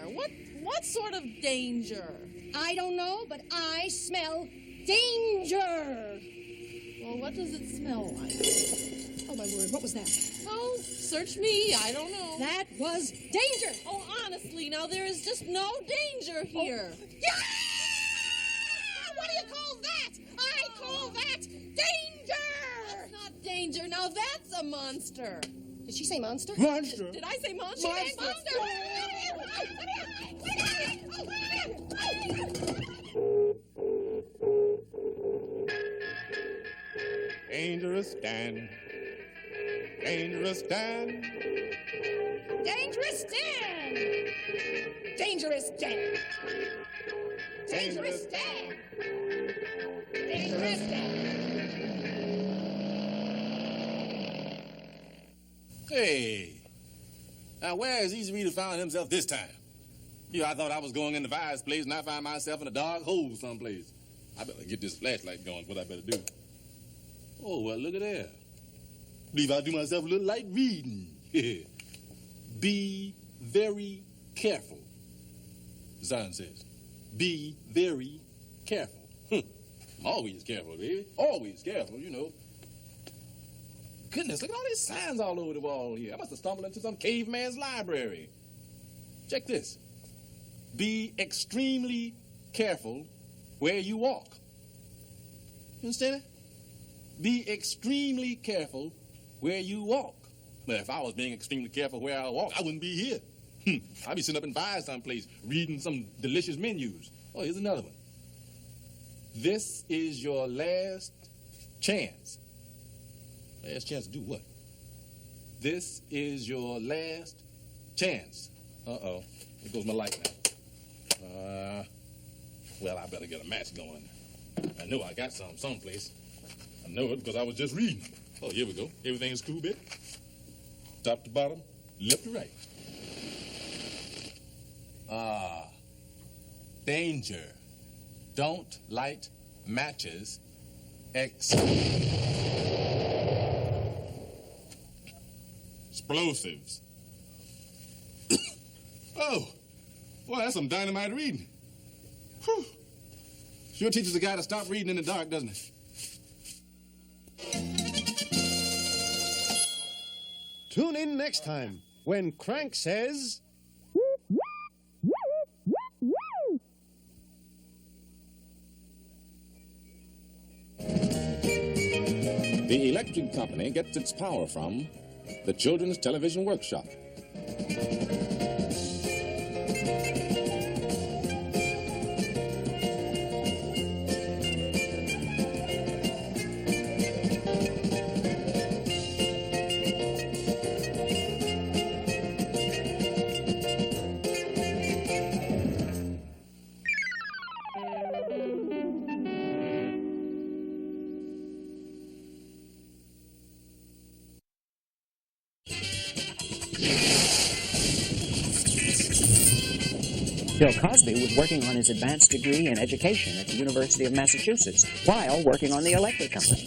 What sort of danger? I don't know, but I smell danger. Well, what does it smell like? Oh, my word, what was that? Oh, search me. I don't know. That was danger. Oh, honestly, now there is just no danger here. Oh. Yeah! What do you call that? I call that danger. That's not danger. Now that's a monster. Did she say monster? Monster. Did I say monster? Monster. Dan. Dangerous Dan. Dangerous Dan! Dangerous Dan! Dangerous Dan! Dangerous Dan! Hey, now where has Easy Reader found himself this time? I thought I was going in the Vi's place and I find myself in a dark hole someplace. I better get this flashlight going, what I better do. Oh, well, look at there. Believe I'll do myself a little light reading. Be very careful. The sign says, be very careful. I'm always careful, baby. Always careful, you know. Goodness, look at all these signs all over the wall here. I must have stumbled into some caveman's library. Check this. Be extremely careful where you walk. You understand that? Be extremely careful where you walk. Well, if I was being extremely careful where I walk, I wouldn't be here. I'd be sitting up in Vi's someplace reading some delicious menus. Oh, here's another one. This is your last chance. Last chance to do what? This is your last chance. Uh-oh. There goes my light now. Well, I better get a match going. I know I got some someplace. I know it because I was just reading. Oh, here we go. Everything is cool, bit. Top to bottom, left to right. Danger. Don't light matches. Explosives. Oh, well, that's some dynamite reading. Whew. Sure teaches a guy to stop reading in the dark, doesn't it? Tune in next time when Crank says... The electric company gets its power from the Children's Television Workshop. Bill Cosby was working on his advanced degree in education at the University of Massachusetts while working on the electric company.